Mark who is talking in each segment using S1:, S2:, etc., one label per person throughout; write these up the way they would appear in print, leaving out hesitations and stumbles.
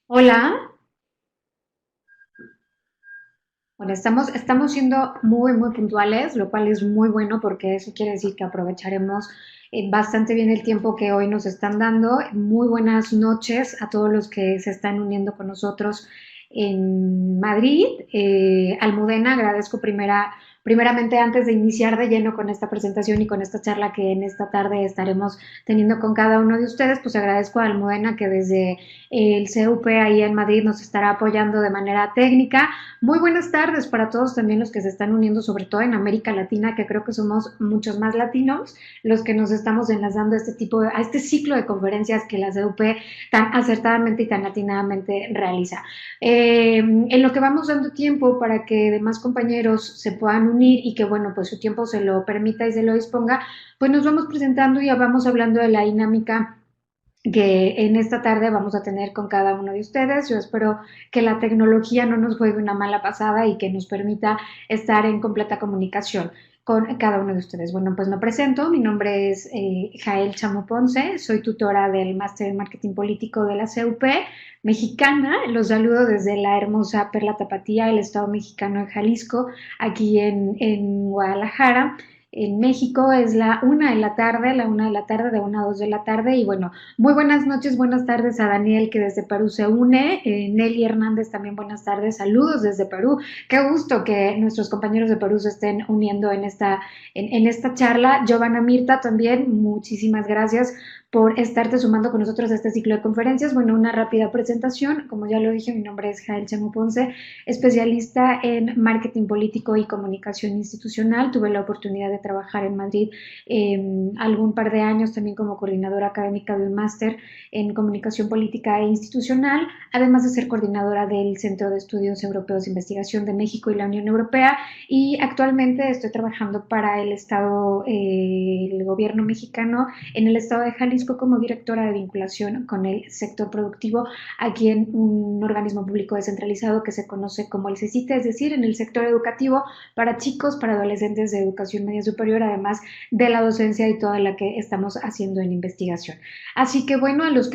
S1: Hola, bueno, estamos siendo muy puntuales, lo cual es muy bueno porque eso quiere decir que aprovecharemos bastante bien el tiempo que hoy nos están dando. Muy buenas noches a todos los que se están uniendo con nosotros en Madrid. Almudena, agradezco primeramente antes de iniciar de lleno con esta presentación y con esta charla que en esta tarde estaremos teniendo con cada uno de ustedes, pues agradezco a Almudena que desde el CUP ahí en Madrid nos estará apoyando de manera técnica. Muy buenas tardes para todos también los que se están uniendo, sobre todo en América Latina, que creo que somos muchos más latinos los que nos estamos enlazando a este ciclo de conferencias que la CUP tan acertadamente y tan atinadamente realiza. En lo que vamos dando tiempo para que demás compañeros se puedan unir y que, bueno, pues su tiempo se lo permita y se lo disponga, pues nos vamos presentando y ya vamos hablando de la dinámica que en esta tarde vamos a tener con cada uno de ustedes. Yo espero que la tecnología no nos juegue una mala pasada y que nos permita estar en completa comunicación con cada uno de ustedes. Bueno, pues me presento, mi nombre es Jael Chamo Ponce, soy tutora del Máster en Marketing Político de la CUP mexicana, los saludo desde la hermosa Perla Tapatía, el estado mexicano de Jalisco, aquí en Guadalajara. En México es la una de la tarde, de 1 a 2 de la tarde, y bueno, muy buenas noches, buenas tardes a Daniel que desde Perú se une, Nelly Hernández también buenas tardes, saludos desde Perú, qué gusto que nuestros compañeros de Perú se estén uniendo en esta charla. Giovanna Mirta también, muchísimas gracias por estarte sumando con nosotros a este ciclo de conferencias. Bueno, una rápida presentación, como ya lo dije, mi nombre es Jael Chamo Ponce, especialista en marketing político y comunicación institucional. Tuve la oportunidad de trabajar en Madrid algún par de años también como coordinadora académica de un máster en comunicación política e institucional, además de ser coordinadora del Centro de Estudios Europeos de Investigación de México y la Unión Europea, y actualmente estoy trabajando para el gobierno mexicano en el estado de Jalisco como directora de vinculación con el sector productivo aquí en un organismo público descentralizado que se conoce como el CECITE, es decir, en el sector educativo para chicos, para adolescentes de educación media superior, además de la docencia y toda la que estamos haciendo en investigación. Así que bueno, a los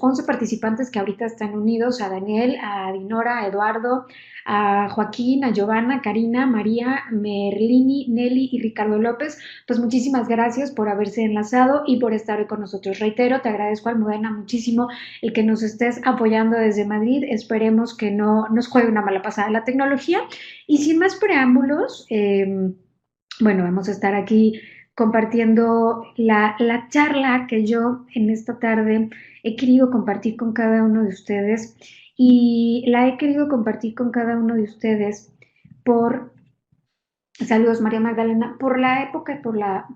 S1: 11 participantes que ahorita están unidos, a Daniel, a Dinora, a Eduardo, a Joaquín, a Giovanna, Karina, María, Merlini, Nelly y Ricardo López, pues muchísimas gracias por haberse enlazado y por estar hoy con nosotros. Reitero, te agradezco, Almudena, muchísimo el que nos estés apoyando desde Madrid. Esperemos que no nos juegue una mala pasada la tecnología. Y sin más preámbulos, bueno, vamos a estar aquí compartiendo la charla que yo en esta tarde he querido compartir con cada uno de ustedes, y la he querido compartir con cada uno de ustedes por, saludos María Magdalena, por la época y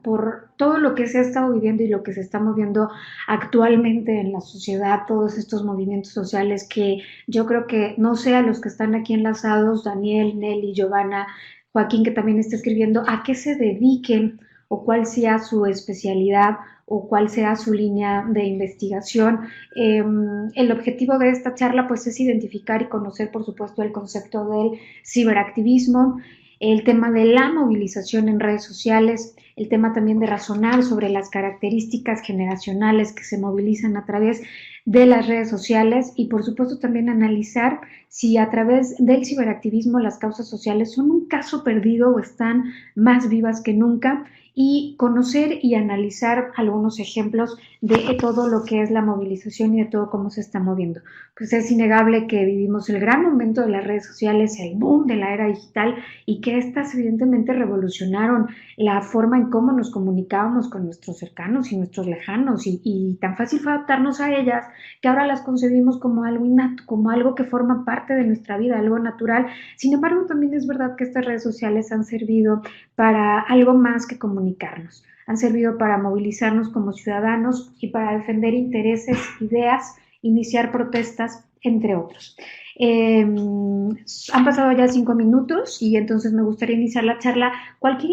S1: por todo lo que se ha estado viviendo y lo que se está moviendo actualmente en la sociedad, todos estos movimientos sociales que yo creo que, no sé, a los que están aquí enlazados, Daniel, Nelly, Giovanna, Joaquín, que también está escribiendo, a qué se dediquen o cuál sea su especialidad o cuál sea su línea de investigación. El objetivo de esta charla pues es identificar y conocer, por supuesto, el concepto del ciberactivismo, el tema de la movilización en redes sociales, el tema también de razonar sobre las características generacionales que se movilizan a través de las redes sociales, y por supuesto también analizar si a través del ciberactivismo las causas sociales son un caso perdido o están más vivas que nunca, y conocer y analizar algunos ejemplos de todo lo que es la movilización y de todo cómo se está moviendo. Pues es innegable que vivimos el gran momento de las redes sociales, el boom de la era digital, y que estas evidentemente revolucionaron la forma en cómo nos comunicábamos con nuestros cercanos y nuestros lejanos, y tan fácil fue adaptarnos a ellas que ahora las concebimos como algo innato, como algo que forma parte de nuestra vida, algo natural. Sin embargo, también es verdad que estas redes sociales han servido para algo más que comunicarnos. Han servido para movilizarnos como ciudadanos y para defender intereses, ideas, iniciar protestas, entre otros. Han pasado ya 5 minutos y entonces me gustaría iniciar la charla. Cualquier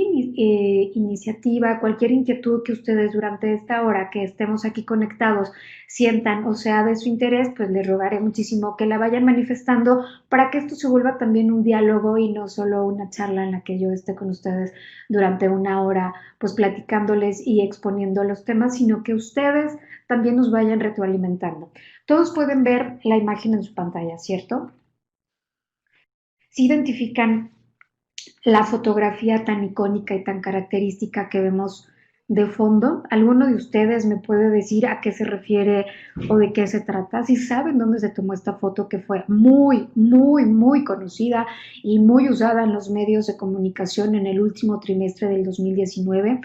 S1: iniciativa, cualquier inquietud que ustedes durante esta hora que estemos aquí conectados sientan o sea de su interés, pues les rogaré muchísimo que la vayan manifestando para que esto se vuelva también un diálogo y no solo una charla en la que yo esté con ustedes durante 1 hora, pues platicándoles y exponiendo los temas, sino que ustedes también nos vayan retroalimentando. Todos pueden ver la imagen imagen en su pantalla, ¿cierto? Si identifican la fotografía tan icónica y tan característica que vemos de fondo. ¿Alguno de ustedes me puede decir a qué se refiere o de qué se trata? Si saben dónde se tomó esta foto que fue muy, muy, muy conocida y muy usada en los medios de comunicación en el último trimestre del 2019.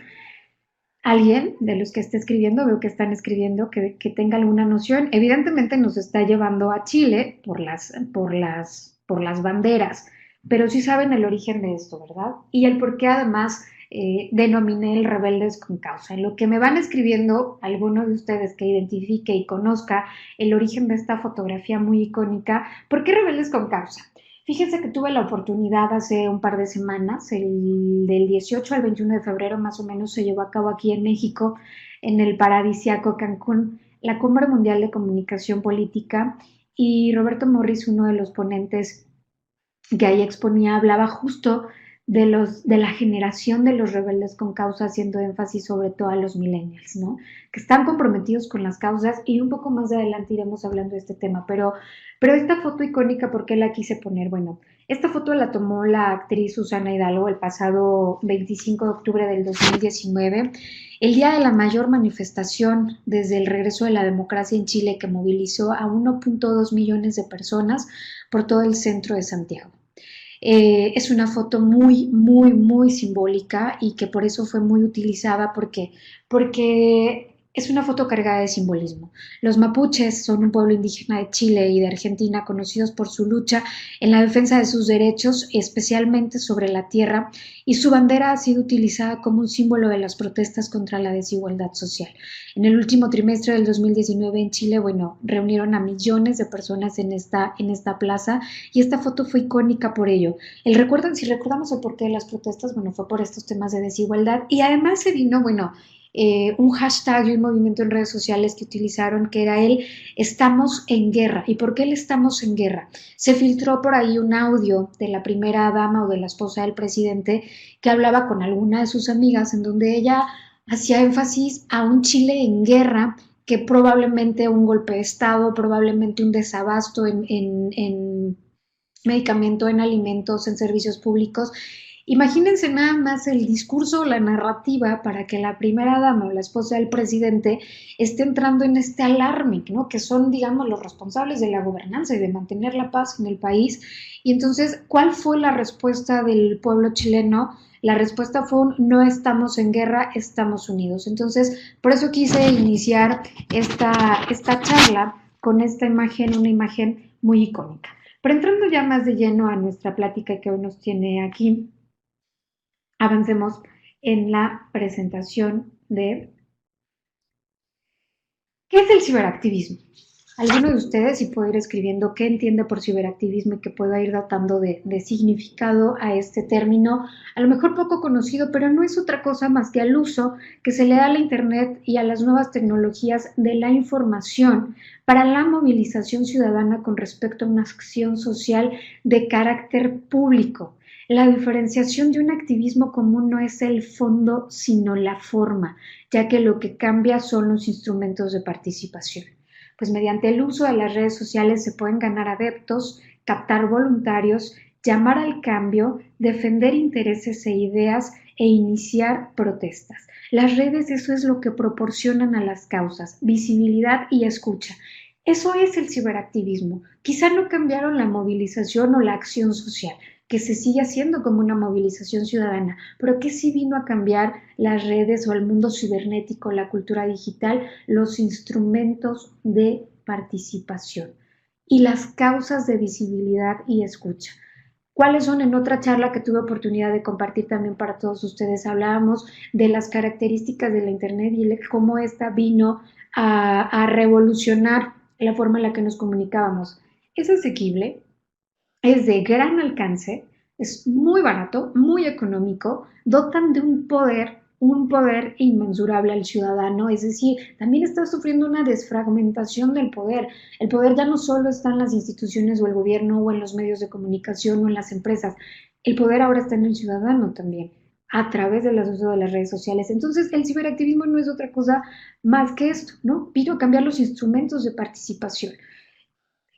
S1: Alguien de los que esté escribiendo, veo que están escribiendo, que tenga alguna noción. Evidentemente nos está llevando a Chile por las banderas, pero sí saben el origen de esto, ¿verdad? Y el por qué además denominé el rebeldes con causa. En lo que me van escribiendo, alguno de ustedes que identifique y conozca el origen de esta fotografía muy icónica, ¿por qué rebeldes con causa? Fíjense que tuve la oportunidad hace un par de semanas, del 18 al 21 de febrero más o menos se llevó a cabo aquí en México, en el paradisiaco Cancún, la Cumbre Mundial de Comunicación Política, y Roberto Morris, uno de los ponentes que ahí exponía, hablaba justo de la generación de los rebeldes con causa, haciendo énfasis sobre todo a los millennials, ¿no? Que están comprometidos con las causas, y un poco más adelante iremos hablando de este tema, pero esta foto icónica, ¿por qué la quise poner? Bueno, esta foto la tomó la actriz Susana Hidalgo el pasado 25 de octubre del 2019, el día de la mayor manifestación desde el regreso de la democracia en Chile, que movilizó a 1.2 millones de personas por todo el centro de Santiago. Es una foto muy, muy, muy simbólica y que por eso fue muy utilizada porque es una foto cargada de simbolismo. Los mapuches son un pueblo indígena de Chile y de Argentina conocidos por su lucha en la defensa de sus derechos, especialmente sobre la tierra, y su bandera ha sido utilizada como un símbolo de las protestas contra la desigualdad social. En el último trimestre del 2019 en Chile, bueno, reunieron a millones de personas en esta plaza, y esta foto fue icónica por ello. Si recordamos el porqué de las protestas, bueno, fue por estos temas de desigualdad, y además se vino, bueno, un hashtag y un movimiento en redes sociales que utilizaron, que era el estamos en guerra. ¿Y por qué el estamos en guerra? Se filtró por ahí un audio de la primera dama o de la esposa del presidente que hablaba con alguna de sus amigas, en donde ella hacía énfasis a un Chile en guerra, que probablemente un golpe de Estado, probablemente un desabasto en medicamento, en alimentos, en servicios públicos. Imagínense nada más el discurso o la narrativa para que la primera dama o la esposa del presidente esté entrando en este alarme, ¿no? Que son, digamos, los responsables de la gobernanza y de mantener la paz en el país. Y entonces, ¿cuál fue la respuesta del pueblo chileno? La respuesta fue un no estamos en guerra, estamos unidos. Entonces, por eso quise iniciar esta charla con esta imagen, una imagen muy icónica. Pero entrando ya más de lleno a nuestra plática que hoy nos tiene aquí, avancemos en la presentación de ¿qué es el ciberactivismo? Alguno de ustedes, si puede ir escribiendo qué entiende por ciberactivismo y que pueda ir dotando de significado a este término, a lo mejor poco conocido, pero no es otra cosa más que el uso que se le da a la Internet y a las nuevas tecnologías de la información para la movilización ciudadana con respecto a una acción social de carácter público. La diferenciación de un activismo común no es el fondo, sino la forma, ya que lo que cambia son los instrumentos de participación. Pues mediante el uso de las redes sociales se pueden ganar adeptos, captar voluntarios, llamar al cambio, defender intereses e ideas e iniciar protestas. Las redes, eso es lo que proporcionan a las causas, visibilidad y escucha. Eso es el ciberactivismo. Quizá no cambiaron la movilización o la acción social, que se sigue haciendo como una movilización ciudadana, pero que sí vino a cambiar las redes o el mundo cibernético, la cultura digital, los instrumentos de participación y las causas de visibilidad y escucha. ¿Cuáles son? En otra charla que tuve oportunidad de compartir también para todos ustedes, hablábamos de las características de la Internet y cómo esta vino a revolucionar la forma en la que nos comunicábamos. Es asequible, es de gran alcance, es muy barato, muy económico, dotan de un poder inmensurable al ciudadano, es decir, también está sufriendo una desfragmentación del poder. El poder ya no solo está en las instituciones o el gobierno o en los medios de comunicación o en las empresas, el poder ahora está en el ciudadano también, a través del uso de las redes sociales. Entonces, el ciberactivismo no es otra cosa más que esto, ¿no? Vino a cambiar los instrumentos de participación.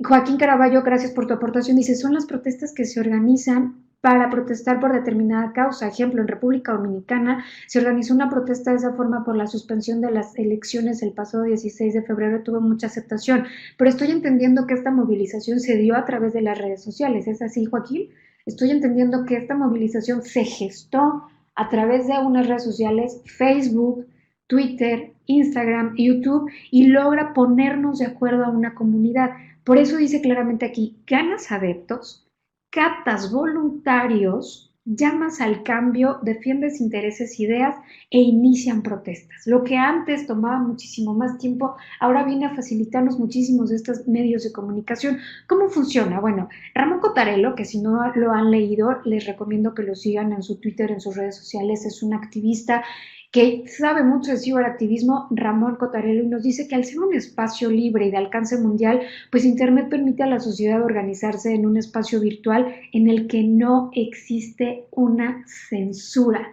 S1: Joaquín Caraballo, gracias por tu aportación. Dice, son las protestas que se organizan para protestar por determinada causa. Ejemplo, en República Dominicana se organizó una protesta de esa forma por la suspensión de las elecciones el pasado 16 de febrero, tuvo mucha aceptación, pero estoy entendiendo que esta movilización se dio a través de las redes sociales. ¿Es así, Joaquín? Estoy entendiendo que esta movilización se gestó a través de unas redes sociales, Facebook, Twitter, Instagram, YouTube, y logra ponernos de acuerdo a una comunidad. Por eso dice claramente aquí, ganas adeptos, captas voluntarios, llamas al cambio, defiendes intereses, ideas e inician protestas. Lo que antes tomaba muchísimo más tiempo, ahora viene a facilitarnos muchísimos de estos medios de comunicación. ¿Cómo funciona? Bueno, Ramón Cotarello, que si no lo han leído, les recomiendo que lo sigan en su Twitter, en sus redes sociales, es un activista que sabe mucho de ciberactivismo, Ramón Cotarello, y nos dice que al ser un espacio libre y de alcance mundial, pues Internet permite a la sociedad organizarse en un espacio virtual en el que no existe una censura.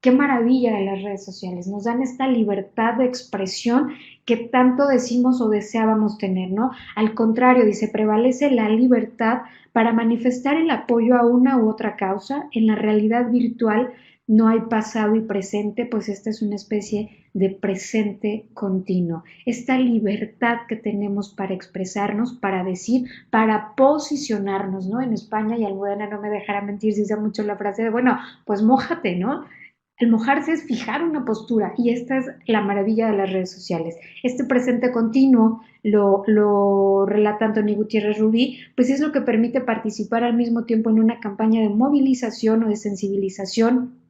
S1: Qué maravilla de las redes sociales, nos dan esta libertad de expresión que tanto decimos o deseábamos tener, ¿no? Al contrario, dice, prevalece la libertad para manifestar el apoyo a una u otra causa. En la realidad virtual no hay pasado y presente, pues esta es una especie de presente continuo. Esta libertad que tenemos para expresarnos, para decir, para posicionarnos, ¿no? En España, y Almudena no me dejará mentir si usa mucho la frase de, bueno, pues mójate, ¿no? El mojarse es fijar una postura y esta es la maravilla de las redes sociales. Este presente continuo lo relata Antonio Gutiérrez Rubí, pues es lo que permite participar al mismo tiempo en una campaña de movilización o de sensibilización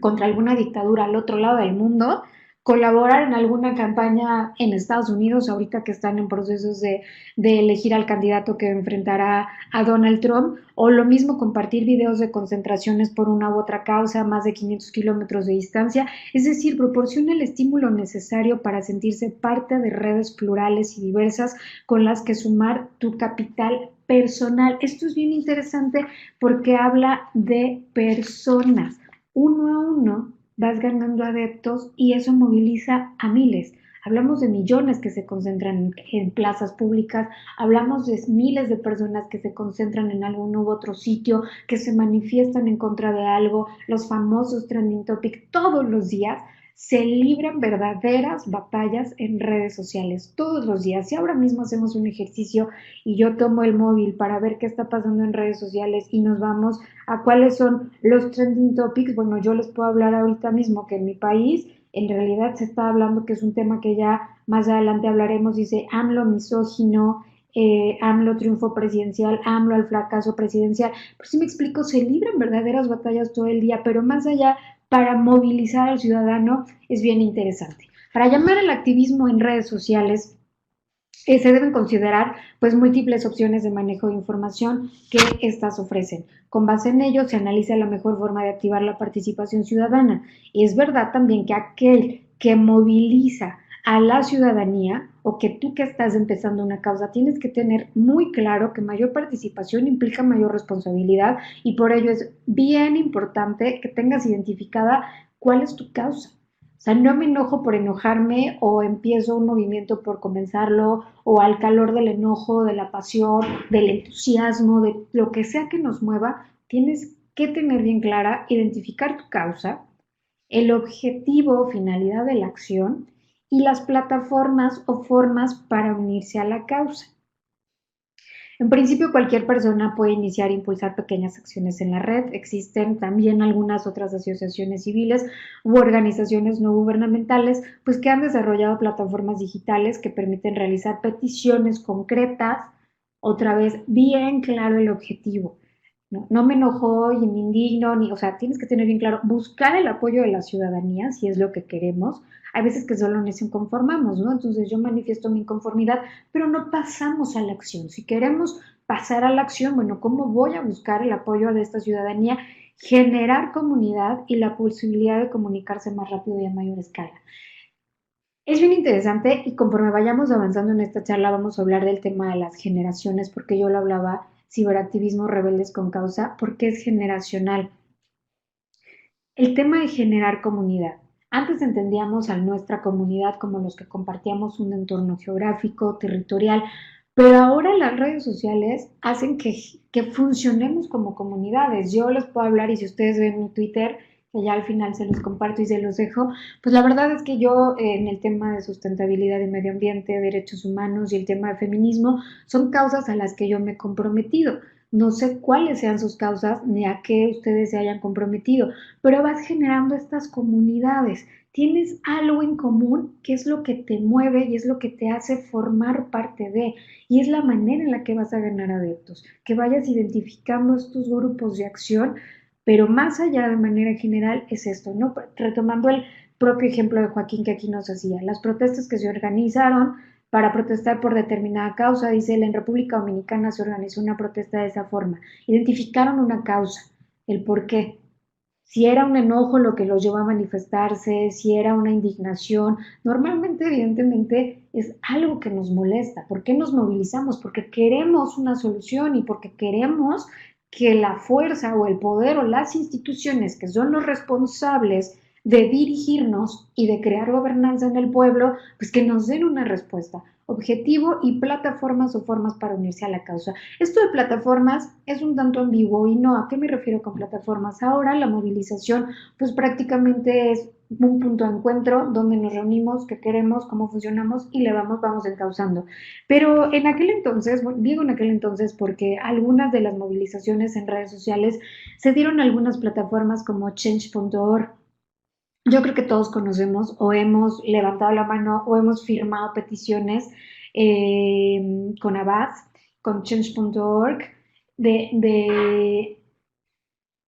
S1: contra alguna dictadura al otro lado del mundo, colaborar en alguna campaña en Estados Unidos, ahorita que están en procesos de elegir al candidato que enfrentará a Donald Trump, o lo mismo compartir videos de concentraciones por una u otra causa a más de 500 kilómetros de distancia, es decir, proporciona el estímulo necesario para sentirse parte de redes plurales y diversas con las que sumar tu capital personal. Esto es bien interesante porque habla de personas uno a uno vas ganando adeptos y eso moviliza a miles. Hablamos de millones que se concentran en plazas públicas, hablamos de miles de personas que se concentran en algún u otro sitio, que se manifiestan en contra de algo, los famosos trending topics todos los días. Se libran verdaderas batallas en redes sociales todos los días. Si ahora mismo hacemos un ejercicio y yo tomo el móvil para ver qué está pasando en redes sociales y nos vamos a cuáles son los trending topics, bueno, yo les puedo hablar ahorita mismo que en mi país en realidad se está hablando, que es un tema que ya más adelante hablaremos, dice AMLO misógino, AMLO triunfo presidencial, AMLO al fracaso presidencial. Por si me explico, se libran verdaderas batallas todo el día, pero más allá, para movilizar al ciudadano es bien interesante. Para llamar al activismo en redes sociales, se deben considerar pues múltiples opciones de manejo de información que éstas ofrecen. Con base en ello se analiza la mejor forma de activar la participación ciudadana. Y es verdad también que aquel que moviliza a la ciudadanía o que tú que estás empezando una causa tienes que tener muy claro que mayor participación implica mayor responsabilidad y por ello es bien importante que tengas identificada cuál es tu causa. O sea, no me enojo por enojarme o empiezo un movimiento por comenzarlo o al calor del enojo, de la pasión, del entusiasmo, de lo que sea que nos mueva, tienes que tener bien clara, identificar tu causa, el objetivo o finalidad de la acción y las plataformas o formas para unirse a la causa. En principio, cualquier persona puede iniciar e impulsar pequeñas acciones en la red. Existen también algunas otras asociaciones civiles u organizaciones no gubernamentales, pues que han desarrollado plataformas digitales que permiten realizar peticiones concretas, otra vez bien claro el objetivo. No, no me enojo y me indigno, ni, o sea, tienes que tener bien claro, buscar el apoyo de la ciudadanía, si es lo que queremos. Hay veces que solo nos inconformamos, ¿no? Entonces yo manifiesto mi inconformidad, pero no pasamos a la acción. Si queremos pasar a la acción, bueno, ¿cómo voy a buscar el apoyo de esta ciudadanía? Generar comunidad y la posibilidad de comunicarse más rápido y a mayor escala. Es bien interesante y conforme vayamos avanzando en esta charla vamos a hablar del tema de las generaciones, porque yo lo hablaba, ciberactivismo rebeldes con causa, porque es generacional. El tema de generar comunidad. Antes entendíamos a nuestra comunidad como los que compartíamos un entorno geográfico, territorial, Pero ahora las redes sociales hacen que funcionemos como comunidades. Yo les puedo hablar y si ustedes ven mi Twitter, que ya al final se los comparto y se los dejo, pues la verdad es que yo en el tema de sustentabilidad y medio ambiente, derechos humanos y el tema de feminismo son causas a las que yo me he comprometido. No sé cuáles sean sus causas ni a qué ustedes se hayan comprometido, pero vas generando estas comunidades. Tienes algo en común que es lo que te mueve y es lo que te hace formar parte de. Y es la manera en la que vas a ganar adeptos, que vayas identificando estos grupos de acción, pero más allá de manera general es esto, ¿no? Retomando el propio ejemplo de Joaquín que aquí nos hacía, las protestas que se organizaron para protestar por determinada causa, dice él, en República Dominicana se organizó una protesta de esa forma, identificaron una causa, el por qué, si era un enojo lo que los llevó a manifestarse, si era una indignación, normalmente evidentemente es algo que nos molesta. ¿Por qué nos movilizamos? Porque queremos una solución y porque queremos que la fuerza o el poder o las instituciones que son los responsables de dirigirnos y de crear gobernanza en el pueblo, pues que nos den una respuesta, objetivo y plataformas o formas para unirse a la causa. Esto de plataformas es un tanto ambiguo y no, ¿a qué me refiero con plataformas? Ahora la movilización pues prácticamente es un punto de encuentro donde nos reunimos, qué queremos, cómo funcionamos y le vamos encauzando. Pero en aquel entonces, bueno, digo en aquel entonces porque algunas de las movilizaciones en redes sociales se dieron algunas plataformas como change.org. Yo creo que todos conocemos o hemos levantado la mano o hemos firmado peticiones con Abad, con change.org, de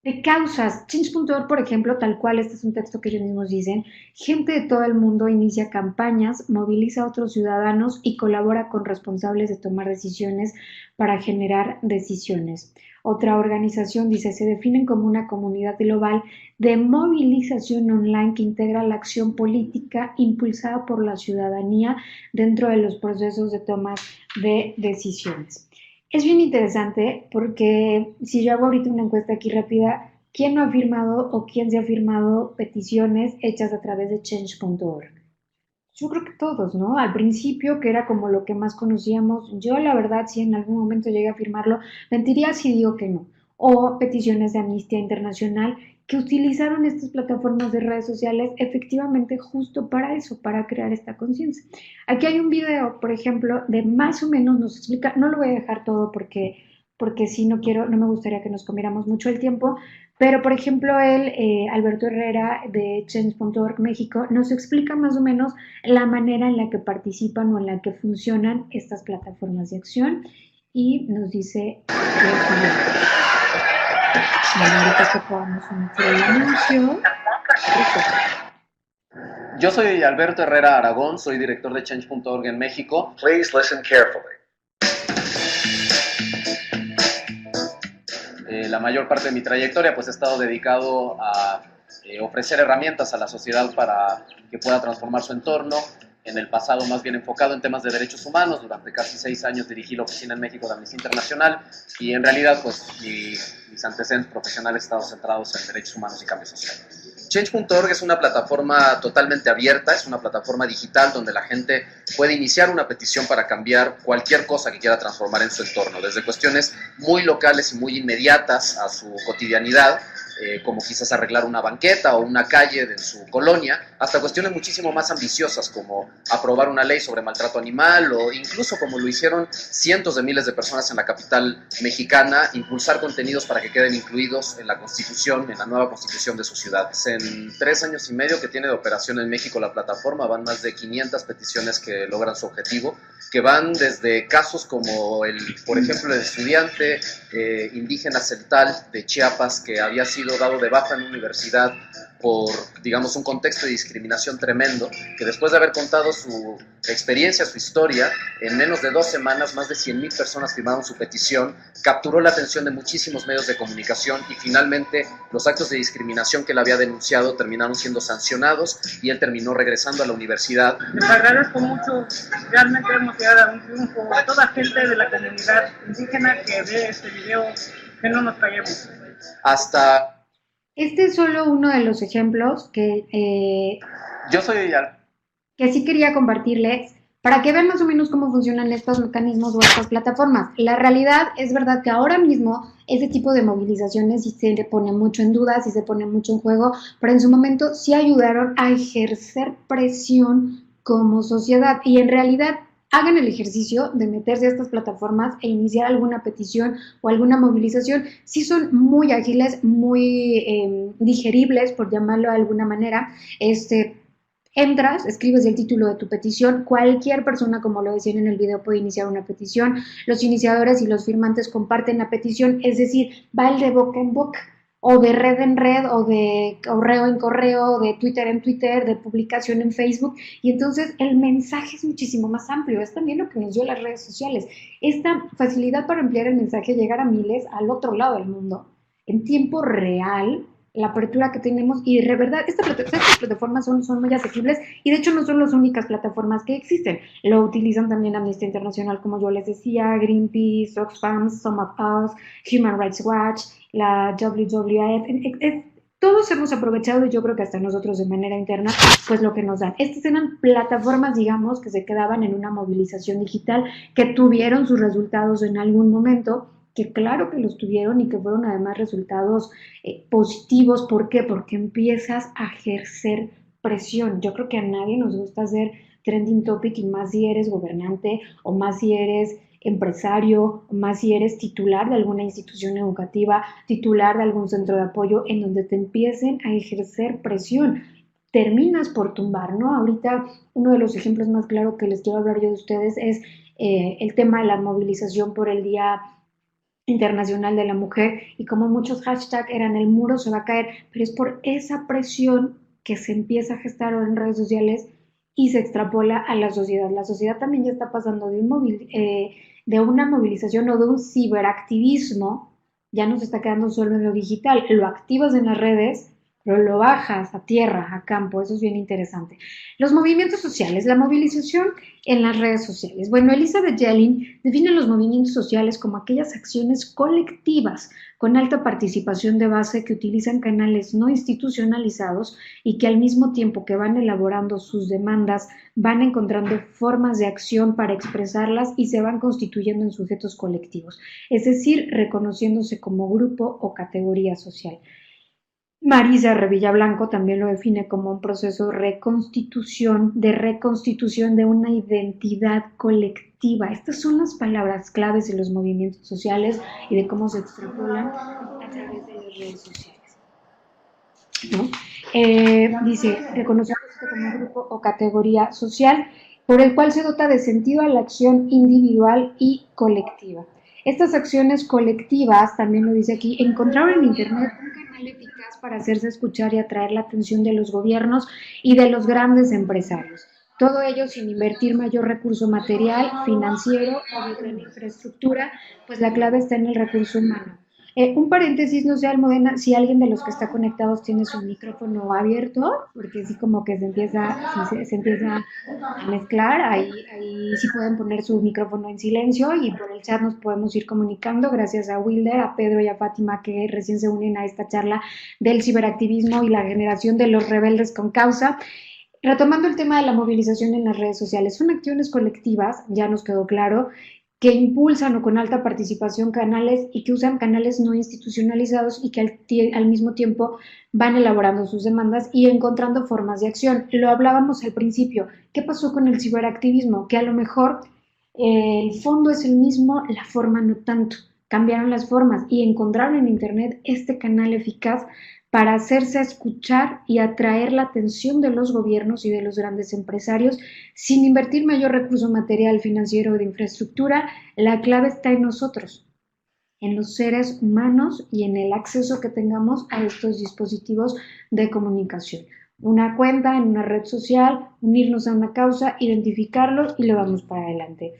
S1: de causas. Change.org, por ejemplo, tal cual, este es un texto que ellos mismos dicen, gente de todo el mundo inicia campañas, moviliza a otros ciudadanos y colabora con responsables de tomar decisiones para generar decisiones. Otra organización dice, se definen como una comunidad global de movilización online que integra la acción política impulsada por la ciudadanía dentro de los procesos de toma de decisiones. Es bien interesante porque si yo hago ahorita una encuesta aquí rápida, ¿quién no ha firmado o quién se ha firmado peticiones hechas a través de change.org? Yo creo que todos, ¿no? Al principio, que era como lo que más conocíamos, yo la verdad, si en algún momento llegué a firmarlo, mentiría si digo que no. O peticiones de Amnistía Internacional que utilizaron estas plataformas de redes sociales efectivamente justo para eso, para crear esta conciencia. Aquí hay un video, por ejemplo, de más o menos nos explica, no lo voy a dejar todo porque sí no quiero, no me gustaría que nos comiéramos mucho el tiempo, pero, por ejemplo, él, Alberto Herrera de Change.org México, nos explica más o menos la manera en la que participan o en la que funcionan estas plataformas de acción y nos dice bueno, ahorita que podamos emitir el anuncio.
S2: Yo soy Alberto Herrera Aragón, soy director de Change.org en México.
S3: Please listen carefully.
S2: La mayor parte de mi trayectoria pues he estado dedicado a ofrecer herramientas a la sociedad para que pueda transformar su entorno. En el pasado más bien enfocado en temas de derechos humanos. Durante casi 6 años dirigí la oficina en México de Amnistía Internacional y en realidad pues mis antecedentes profesionales han estado centrados en derechos humanos y cambio social. Change.org es una plataforma totalmente abierta, es una plataforma digital donde la gente puede iniciar una petición para cambiar cualquier cosa que quiera transformar en su entorno, desde cuestiones muy locales y muy inmediatas a su cotidianidad, como quizás arreglar una banqueta o una calle de su colonia, hasta cuestiones muchísimo más ambiciosas como aprobar una ley sobre maltrato animal o incluso como lo hicieron cientos de miles de personas en la capital mexicana, impulsar contenidos para que queden incluidos en la Constitución, en la nueva Constitución de su ciudad. En 3 años y medio que tiene de operación en México la plataforma van más de 500 peticiones que logran su objetivo, que van desde casos como por ejemplo, el estudiante indígena celtal de Chiapas que había sido dado de baja en una universidad por, digamos, un contexto de discriminación tremendo, que después de haber contado su experiencia, su historia, en menos de 2 semanas, más de 100,000 personas firmaron su petición, capturó la atención de muchísimos medios de comunicación y finalmente los actos de discriminación que él había denunciado terminaron siendo sancionados y él terminó regresando a la universidad.
S4: Les agradezco mucho, realmente hemos llegado a un triunfo. Toda gente de la comunidad indígena que ve este video, que no nos callemos.
S2: Hasta...
S1: Este es solo uno de los ejemplos
S2: Yo soy
S1: que sí quería compartirles para que vean más o menos cómo funcionan estos mecanismos o estas plataformas. La realidad es verdad que ahora mismo ese tipo de movilizaciones sí se pone mucho en duda, sí se pone mucho en juego, pero en su momento sí ayudaron a ejercer presión como sociedad y en realidad hagan el ejercicio de meterse a estas plataformas e iniciar alguna petición o alguna movilización. Sí son muy ágiles, muy digeribles, por llamarlo de alguna manera. Entras, escribes el título de tu petición, cualquier persona, como lo decían en el video, puede iniciar una petición, los iniciadores y los firmantes comparten la petición, es decir, va el de boca en boca, o de red en red, o de correo en correo, de Twitter en Twitter, de publicación en Facebook, y entonces el mensaje es muchísimo más amplio, es también lo que nos dio las redes sociales, esta facilidad para ampliar el mensaje, llegar a miles al otro lado del mundo, en tiempo real, la apertura que tenemos y de verdad estas plataformas son muy asequibles y de hecho no son las únicas plataformas que existen. Lo utilizan también Amnistía Internacional, como yo les decía, Greenpeace, Oxfam, Some of Us, Human Rights Watch, la WWF. Todos hemos aprovechado y yo creo que hasta nosotros de manera interna, pues lo que nos dan. Estas eran plataformas, digamos, que se quedaban en una movilización digital, que tuvieron sus resultados en algún momento, que claro que los tuvieron y que fueron además resultados positivos. ¿Por qué? Porque empiezas a ejercer presión. Yo creo que a nadie nos gusta hacer trending topic y más si eres gobernante o más si eres empresario, o más si eres titular de alguna institución educativa, titular de algún centro de apoyo en donde te empiecen a ejercer presión. Terminas por tumbar, ¿no? Ahorita uno de los ejemplos más claros que les quiero hablar yo de ustedes es el tema de la movilización por el Día Internacional de la Mujer y como muchos hashtags eran el muro se va a caer, pero es por esa presión que se empieza a gestar en redes sociales y se extrapola a la sociedad. La sociedad también ya está pasando de una movilización o de un ciberactivismo, ya no se está quedando solo en lo digital, lo activas en las redes, pero lo bajas a tierra, a campo, eso es bien interesante. Los movimientos sociales, la movilización en las redes sociales. Bueno, Elizabeth Yellin define los movimientos sociales como aquellas acciones colectivas con alta participación de base que utilizan canales no institucionalizados y que al mismo tiempo que van elaborando sus demandas, van encontrando formas de acción para expresarlas y se van constituyendo en sujetos colectivos, es decir, reconociéndose como grupo o categoría social. Marisa Revilla Blanco también lo define como un proceso de reconstitución de una identidad colectiva. Estas son las palabras claves de los movimientos sociales y de cómo se extrapolan a través de las redes sociales, ¿no? Dice, reconociéndose como grupo o categoría social por el cual se dota de sentido a la acción individual y colectiva. Estas acciones colectivas, también lo dice aquí, encontraron en Internet un canal eficaz para hacerse escuchar y atraer la atención de los gobiernos y de los grandes empresarios. Todo ello sin invertir mayor recurso material, financiero o de gran infraestructura, pues la clave está en el recurso humano. Un paréntesis, no sé, Almudena, si alguien de los que está conectados tiene su micrófono abierto, porque sí como que se empieza a mezclar, ahí sí pueden poner su micrófono en silencio y por el chat nos podemos ir comunicando, gracias a Wilder, a Pedro y a Fátima que recién se unen a esta charla del ciberactivismo y la generación de los rebeldes con causa. Retomando el tema de la movilización en las redes sociales, son acciones colectivas, ya nos quedó claro, que impulsan o con alta participación canales y que usan canales no institucionalizados y que al mismo tiempo van elaborando sus demandas y encontrando formas de acción. Lo hablábamos al principio, ¿qué pasó con el ciberactivismo? Que a lo mejor el fondo es el mismo, la forma no tanto. Cambiaron las formas y encontraron en Internet este canal eficaz para hacerse escuchar y atraer la atención de los gobiernos y de los grandes empresarios sin invertir mayor recurso material, financiero o de infraestructura. La clave está en nosotros, en los seres humanos y en el acceso que tengamos a estos dispositivos de comunicación. Una cuenta en una red social, unirnos a una causa, identificarlo y lo vamos para adelante.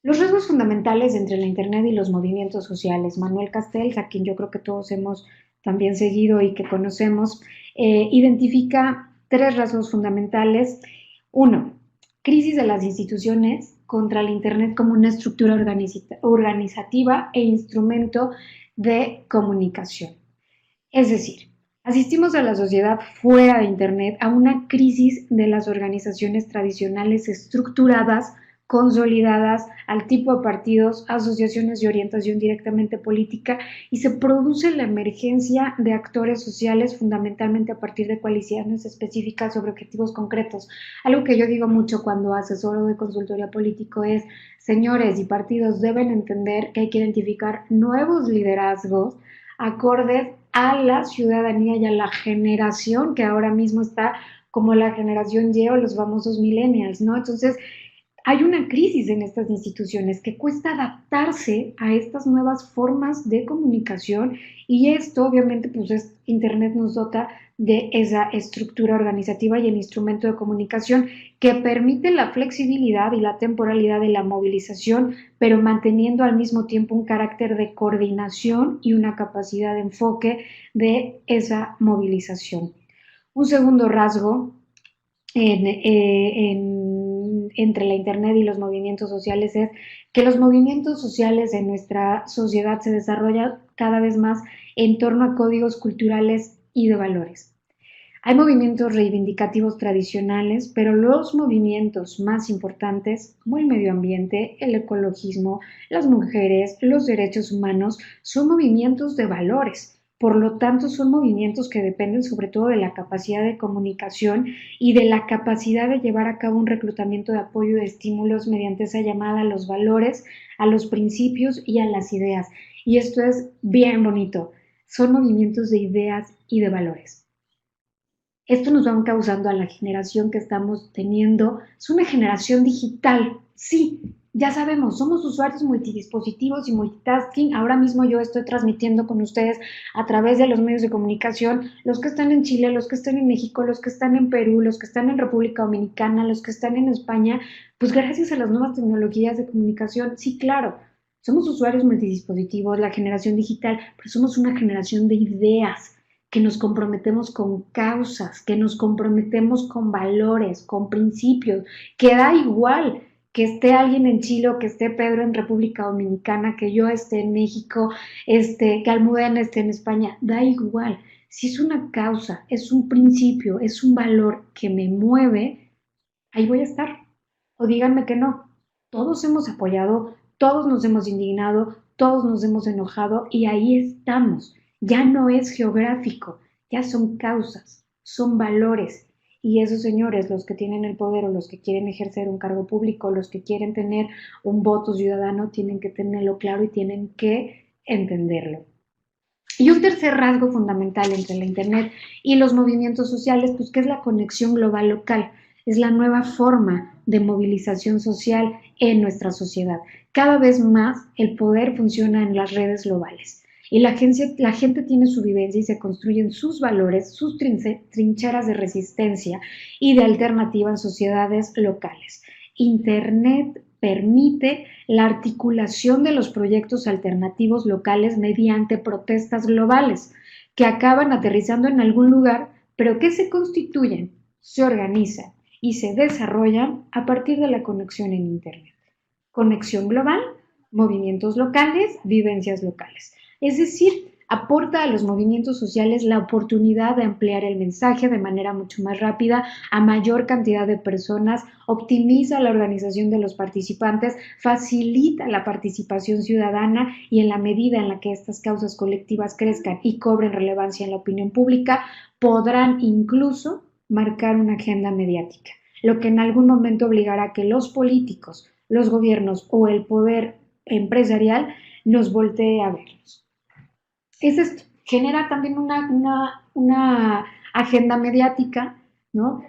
S1: Los rasgos fundamentales entre la Internet y los movimientos sociales. Manuel Castells, a quien yo creo que todos hemos también seguido y que conocemos, identifica 3 rasgos fundamentales. 1. Crisis de las instituciones contra el Internet como una estructura organizativa e instrumento de comunicación. Es decir, Asistimos a la sociedad fuera de Internet a una crisis de las organizaciones tradicionales estructuradas, consolidadas al tipo de partidos, asociaciones de orientación directamente política y se produce la emergencia de actores sociales fundamentalmente a partir de coaliciones específicas sobre objetivos concretos. Algo que yo digo mucho cuando asesoro de consultoría político es, señores y partidos deben entender que hay que identificar nuevos liderazgos acordes a la ciudadanía y a la generación que ahora mismo está como la generación Y o los famosos millennials, ¿no? Entonces, hay una crisis en estas instituciones que cuesta adaptarse a estas nuevas formas de comunicación y esto obviamente pues Internet nos dota de esa estructura organizativa y el instrumento de comunicación que permite la flexibilidad y la temporalidad de la movilización, pero manteniendo al mismo tiempo un carácter de coordinación y una capacidad de enfoque de esa movilización. Un segundo rasgo entre la Internet y los movimientos sociales es que los movimientos sociales en nuestra sociedad se desarrollan cada vez más en torno a códigos culturales y de valores. Hay movimientos reivindicativos tradicionales, pero los movimientos más importantes, como el medio ambiente, el ecologismo, las mujeres, los derechos humanos, son movimientos de valores. Por lo tanto, son movimientos que dependen sobre todo de la capacidad de comunicación y de la capacidad de llevar a cabo un reclutamiento de apoyo y de estímulos mediante esa llamada a los valores, a los principios y a las ideas. Y esto es bien bonito. Son movimientos de ideas y de valores. Esto nos va causando a la generación que estamos teniendo, es una generación digital, sí, ya sabemos, somos usuarios multidispositivos y multitasking. Ahora mismo yo estoy transmitiendo con ustedes a través de los medios de comunicación, los que están en Chile, los que están en México, los que están en Perú, los que están en República Dominicana, los que están en España, pues gracias a las nuevas tecnologías de comunicación, sí, claro, somos usuarios multidispositivos, la generación digital, pero somos una generación de ideas que nos comprometemos con causas, que nos comprometemos con valores, con principios, que da igual que esté alguien en Chile o que esté Pedro en República Dominicana, que yo esté en México, que Almudena esté en España, da igual. Si es una causa, es un principio, es un valor que me mueve, ahí voy a estar. O díganme que no. Todos hemos apoyado, todos nos hemos indignado, todos nos hemos enojado y ahí estamos. Ya no es geográfico, ya son causas, son valores. Y esos señores, los que tienen el poder o los que quieren ejercer un cargo público, los que quieren tener un voto ciudadano, tienen que tenerlo claro y tienen que entenderlo. Y un tercer rasgo fundamental entre la Internet y los movimientos sociales, pues que es la conexión global local, es la nueva forma de movilización social en nuestra sociedad. Cada vez más el poder funciona en las redes globales y la gente tiene su vivencia y se construyen sus valores, sus trincheras de resistencia y de alternativa en sociedades locales. Internet permite la articulación de los proyectos alternativos locales mediante protestas globales que acaban aterrizando en algún lugar, pero que se constituyen, se organizan y se desarrollan a partir de la conexión en Internet. Conexión global, movimientos locales, vivencias locales. Es decir, aporta a los movimientos sociales la oportunidad de ampliar el mensaje de manera mucho más rápida a mayor cantidad de personas, optimiza la organización de los participantes, facilita la participación ciudadana y en la medida en la que estas causas colectivas crezcan y cobren relevancia en la opinión pública, podrán incluso marcar una agenda mediática, lo que en algún momento obligará a que los políticos, los gobiernos o el poder empresarial nos voltee a verlos. Es esto, genera también una agenda mediática, ¿no?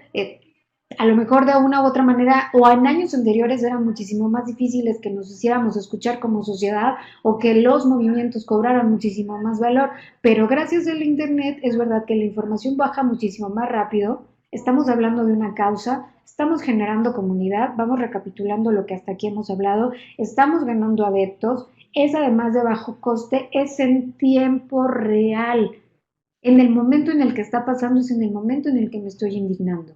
S1: A lo mejor de una u otra manera, o en años anteriores eran muchísimo más difíciles que nos hiciéramos escuchar como sociedad o que los movimientos cobraran muchísimo más valor, pero gracias al Internet es verdad que la información baja muchísimo más rápido, estamos hablando de una causa, estamos generando comunidad, vamos recapitulando lo que hasta aquí hemos hablado, estamos ganando adeptos, es además de bajo coste, es en tiempo real. En el momento en el que está pasando es en el momento en el que me estoy indignando.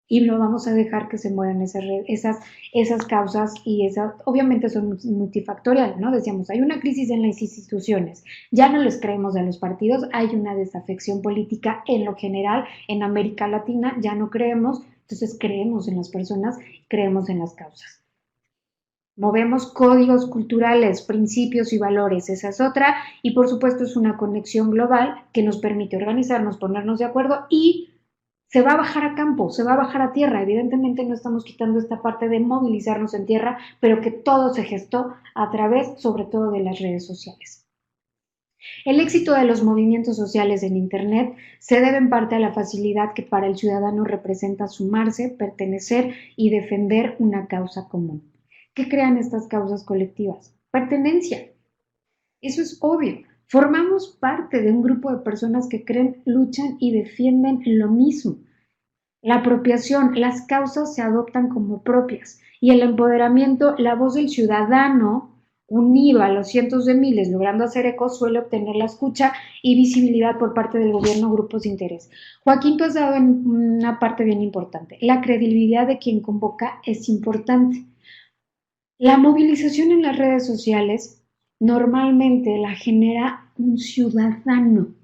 S1: y no vamos a dejar que se mueran esas causas y esas, obviamente son multifactoriales, ¿no? Decíamos, hay una crisis en las instituciones, ya no les creemos a los partidos, hay una desafección política en lo general, en América Latina ya no creemos, entonces creemos en las personas, creemos en las causas. Movemos códigos culturales, principios y valores, esa es otra, y por supuesto es una conexión global que nos permite organizarnos, ponernos de acuerdo y se va a bajar a campo, se va a bajar a tierra. Evidentemente no estamos quitando esta parte de movilizarnos en tierra, pero que todo se gestó a través, sobre todo, de las redes sociales. El éxito de los movimientos sociales en Internet se debe en parte a la facilidad que para el ciudadano representa sumarse, pertenecer y defender una causa común. ¿Qué crean estas causas colectivas? Pertenencia. Eso es obvio. Formamos parte de un grupo de personas que creen, luchan y defienden lo mismo. La apropiación, las causas se adoptan como propias y el empoderamiento, la voz del ciudadano unido a los cientos de miles, logrando hacer eco, suele obtener la escucha y visibilidad por parte del gobierno o grupos de interés. Joaquín, tú has dado en una parte bien importante. La credibilidad de quien convoca es importante. La movilización en las redes sociales normalmente la genera un ciudadano.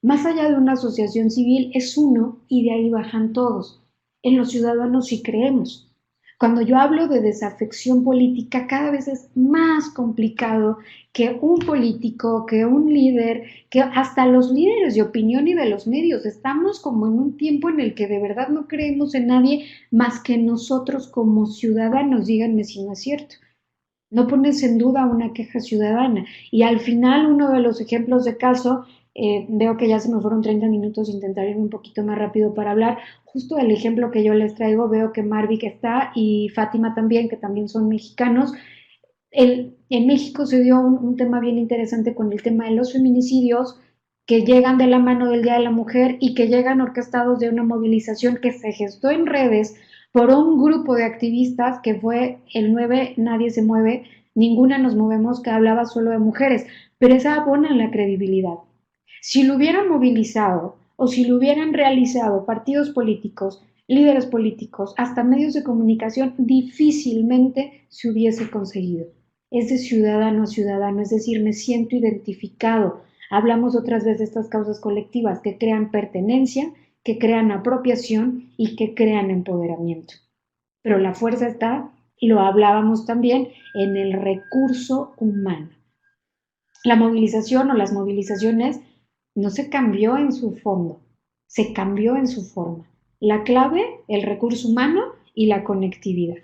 S1: Más allá de una asociación civil es uno y de ahí bajan todos. En los ciudadanos sí creemos. Cuando yo hablo de desafección política, cada vez es más complicado que un político, que un líder, que hasta los líderes de opinión y de los medios. Estamos como en un tiempo en el que de verdad no creemos en nadie más que nosotros como ciudadanos. Díganme si no es cierto. No pones en duda una queja ciudadana. Y al final, uno de los ejemplos de caso, veo que ya se me fueron 30 minutos, intentaré ir un poquito más rápido para hablar. Justo el ejemplo que yo les traigo, veo que Marvick está y Fátima también, que también son mexicanos. En México se dio un tema bien interesante con el tema de los feminicidios que llegan de la mano del Día de la Mujer y que llegan orquestados de una movilización que se gestó en redes por un grupo de activistas que fue el 9 Nadie se mueve, ninguna nos movemos, que hablaba solo de mujeres, pero esa abona la credibilidad. Si lo hubieran movilizado o si lo hubieran realizado partidos políticos, líderes políticos, hasta medios de comunicación, difícilmente se hubiese conseguido. Es de ciudadano a ciudadano, es decir, me siento identificado. Hablamos otras veces de estas causas colectivas que crean pertenencia, que crean apropiación y que crean empoderamiento. Pero la fuerza está, y lo hablábamos también, en el recurso humano. La movilización o las movilizaciones no se cambió en su fondo, se cambió en su forma. La clave, el recurso humano y la conectividad.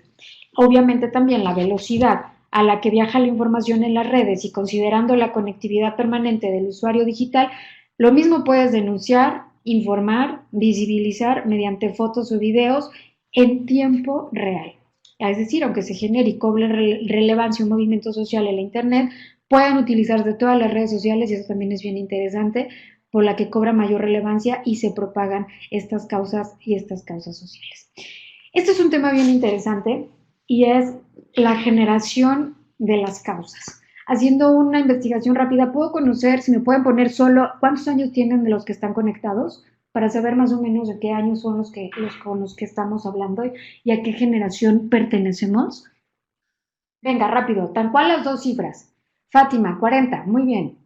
S1: Obviamente también la velocidad a la que viaja la información en las redes y considerando la conectividad permanente del usuario digital, lo mismo puedes denunciar, informar, visibilizar mediante fotos o videos en tiempo real. Es decir, aunque se genere y cobre relevancia un movimiento social en la Internet, pueden utilizarse todas las redes sociales y eso también es bien interesante, por la que cobra mayor relevancia y se propagan estas causas y estas causas sociales. Este es un tema bien interesante y es la generación de las causas. Haciendo una investigación rápida, puedo conocer, si me pueden poner solo, ¿cuántos años tienen de los que están conectados? Para saber más o menos de qué años son con los que estamos hablando y a qué generación pertenecemos. Venga, rápido, tal cual las dos cifras. Fátima, 40, muy bien.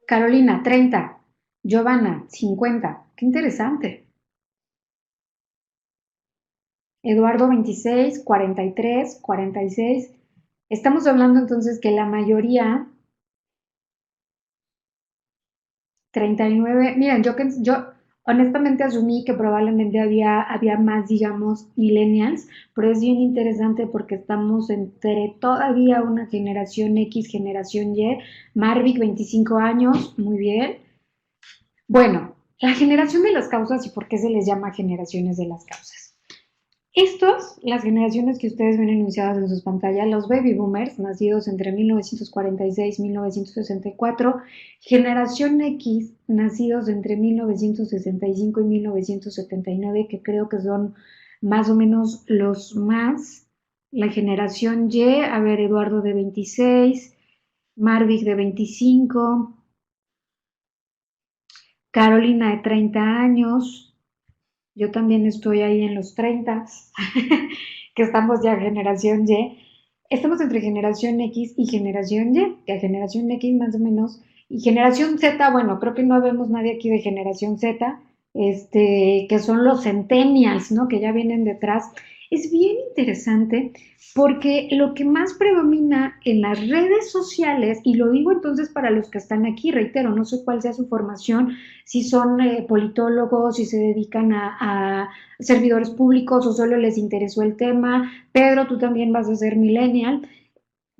S1: Carolina, 30. Giovanna, 50. Qué interesante. Eduardo, 26, 43, 46. Estamos hablando entonces que la mayoría, 39. Miren, yo honestamente asumí que probablemente había más, digamos, millennials, pero es bien interesante porque estamos entre todavía una generación X, generación Y. Marvick, 25 años, muy bien. Bueno, la generación de las causas y por qué se les llama generaciones de las causas. Estos, las generaciones que ustedes ven enunciadas en sus pantallas, los baby boomers, nacidos entre 1946 y 1964, generación X, nacidos entre 1965 y 1979, que creo que son más o menos los más, la generación Y, a ver, Eduardo de 26, Marvick de 25, Carolina de 30 años, Yo también estoy ahí en los 30, que estamos ya generación Y. Estamos entre generación X y generación Y, que generación X más o menos, y generación Z, bueno, creo que no vemos nadie aquí de generación Z, que son los centennials, ¿no? Que ya vienen detrás. Es bien interesante porque lo que más predomina en las redes sociales, y lo digo entonces para los que están aquí, reitero, no sé cuál sea su formación, si son politólogos, si se dedican a servidores públicos o solo les interesó el tema. Pedro, tú también vas a ser millennial,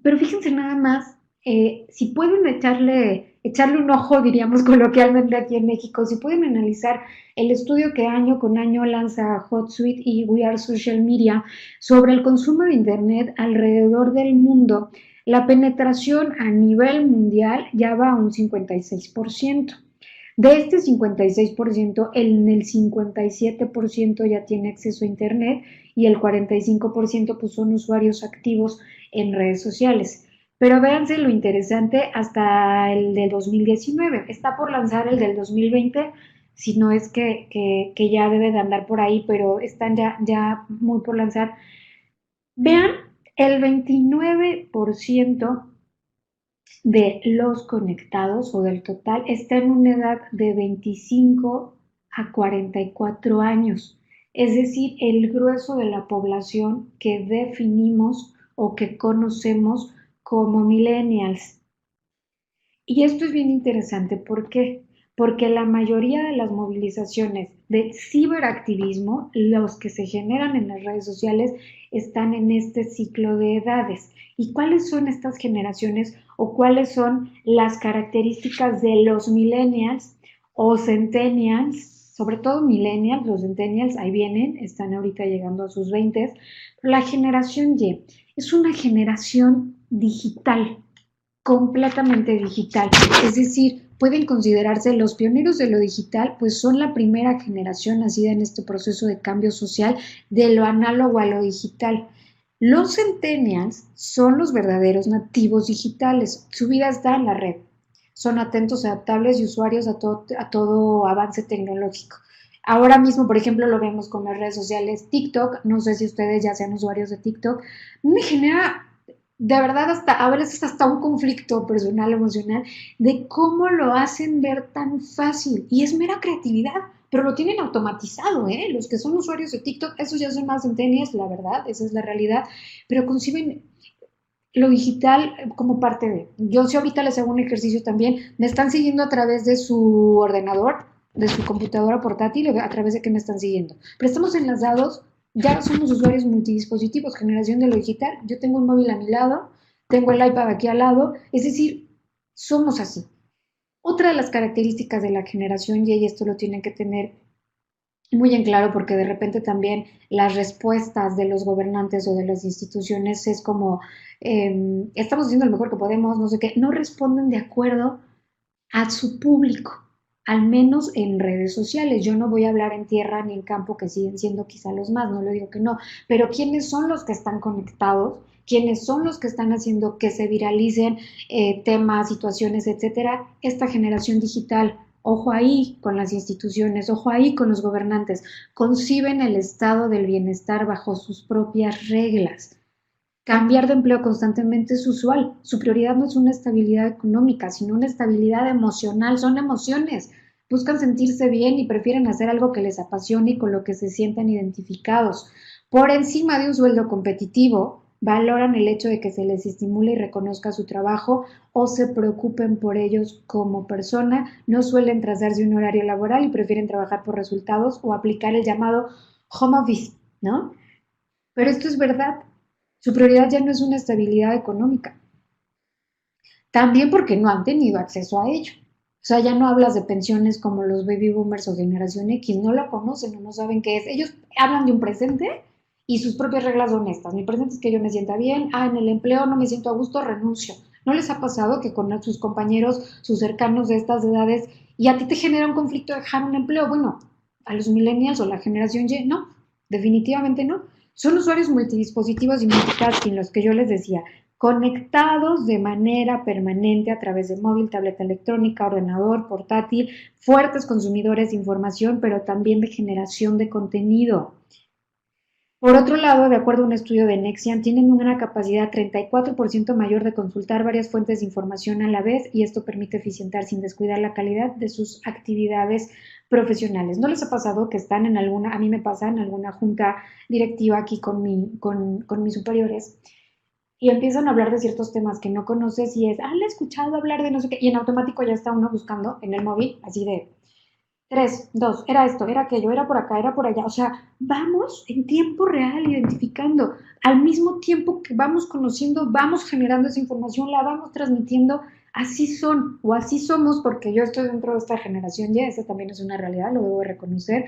S1: pero fíjense nada más, si pueden echarle un ojo, diríamos coloquialmente aquí en México, si pueden analizar el estudio que año con año lanza HotSuite y We Are Social Media sobre el consumo de Internet alrededor del mundo, la penetración a nivel mundial ya va a un 56%. De este 56%, en el 57% ya tiene acceso a Internet y el 45% pues, son usuarios activos en redes sociales. Pero véanse lo interesante hasta el de 2019. Está por lanzar el del 2020, si no es que ya debe de andar por ahí, pero están ya muy por lanzar. Vean, el 29% de los conectados o del total está en una edad de 25 a 44 años. Es decir, el grueso de la población que definimos o que conocemos como millennials. Y esto es bien interesante, ¿por qué? Porque la mayoría de las movilizaciones de ciberactivismo, los que se generan en las redes sociales, están en este ciclo de edades. ¿Y cuáles son estas generaciones o cuáles son las características de los millennials o centennials? Sobre todo millennials, los centennials ahí vienen, están ahorita llegando a sus 20. La generación Y es una generación digital, completamente digital. Es decir, pueden considerarse los pioneros de lo digital, pues son la primera generación nacida en este proceso de cambio social de lo análogo a lo digital. Los centennials son los verdaderos nativos digitales. Su vida está en la red. Son atentos, adaptables y usuarios a todo avance tecnológico. Ahora mismo, por ejemplo, lo vemos con las redes sociales TikTok. No sé si ustedes ya sean usuarios de TikTok. Me genera de verdad hasta a veces hasta un conflicto personal, emocional, de cómo lo hacen ver tan fácil. Y es mera creatividad, pero lo tienen automatizado, ¿eh? Los que son usuarios de TikTok, esos ya son más centenias, la verdad, esa es la realidad, pero conciben lo digital como parte de. Yo si ahorita les hago un ejercicio también, me están siguiendo a través de su ordenador, de su computadora portátil, a través de que me están siguiendo. Pero estamos enlazados, ya somos usuarios multidispositivos, generación de lo digital. Yo tengo un móvil a mi lado, tengo el iPad aquí al lado, es decir, somos así. Otra de las características de la generación Y esto lo tienen que tener muy en claro porque de repente también las respuestas de los gobernantes o de las instituciones es como estamos haciendo lo mejor que podemos, no sé qué, no responden de acuerdo a su público, al menos en redes sociales. Yo no voy a hablar en tierra ni en campo, que siguen siendo quizá los más, no le digo que no, pero ¿quiénes son los que están conectados? ¿Quiénes son los que están haciendo que se viralicen temas, situaciones, etcétera? Esta generación digital. Ojo ahí con las instituciones, ojo ahí con los gobernantes. Conciben el estado del bienestar bajo sus propias reglas. Cambiar de empleo constantemente es usual. Su prioridad no es una estabilidad económica, sino una estabilidad emocional. Son emociones. Buscan sentirse bien y prefieren hacer algo que les apasione y con lo que se sientan identificados. Por encima de un sueldo competitivo, valoran el hecho de que se les estimule y reconozca su trabajo o se preocupen por ellos como persona. No suelen trazarse un horario laboral y prefieren trabajar por resultados o aplicar el llamado home office, ¿no? Pero esto es verdad. Su prioridad ya no es una estabilidad económica. También porque no han tenido acceso a ello. O sea, ya no hablas de pensiones como los baby boomers o generación X, no lo conocen o no saben qué es. Ellos hablan de un presente y sus propias reglas son estas. Mi presente es que yo me sienta bien, en el empleo no me siento a gusto, renuncio. ¿No les ha pasado que con sus compañeros, sus cercanos de estas edades, y a ti te genera un conflicto dejar un empleo? Bueno, a los millennials o la generación Y, no, definitivamente no. Son usuarios multidispositivos y multitasking, los que yo les decía. conectados de manera permanente a través de móvil, tableta electrónica, ordenador, portátil, fuertes consumidores de información, pero también de generación de contenido. Por otro lado, de acuerdo a un estudio de Nexian, tienen una capacidad 34% mayor de consultar varias fuentes de información a la vez y esto permite eficientar sin descuidar la calidad de sus actividades profesionales. ¿No les ha pasado que están en alguna, a mí me pasa en alguna junta directiva aquí con mis superiores y empiezan a hablar de ciertos temas que no conoces y es, le he escuchado hablar de no sé qué, y en automático ya está uno buscando en el móvil, así de 3, 2, era esto, era aquello, era por acá, era por allá. O sea, vamos en tiempo real identificando. Al mismo tiempo que vamos conociendo, vamos generando esa información, la vamos transmitiendo. Así son o así somos, porque yo estoy dentro de esta generación ya, esa también es una realidad, lo debo reconocer.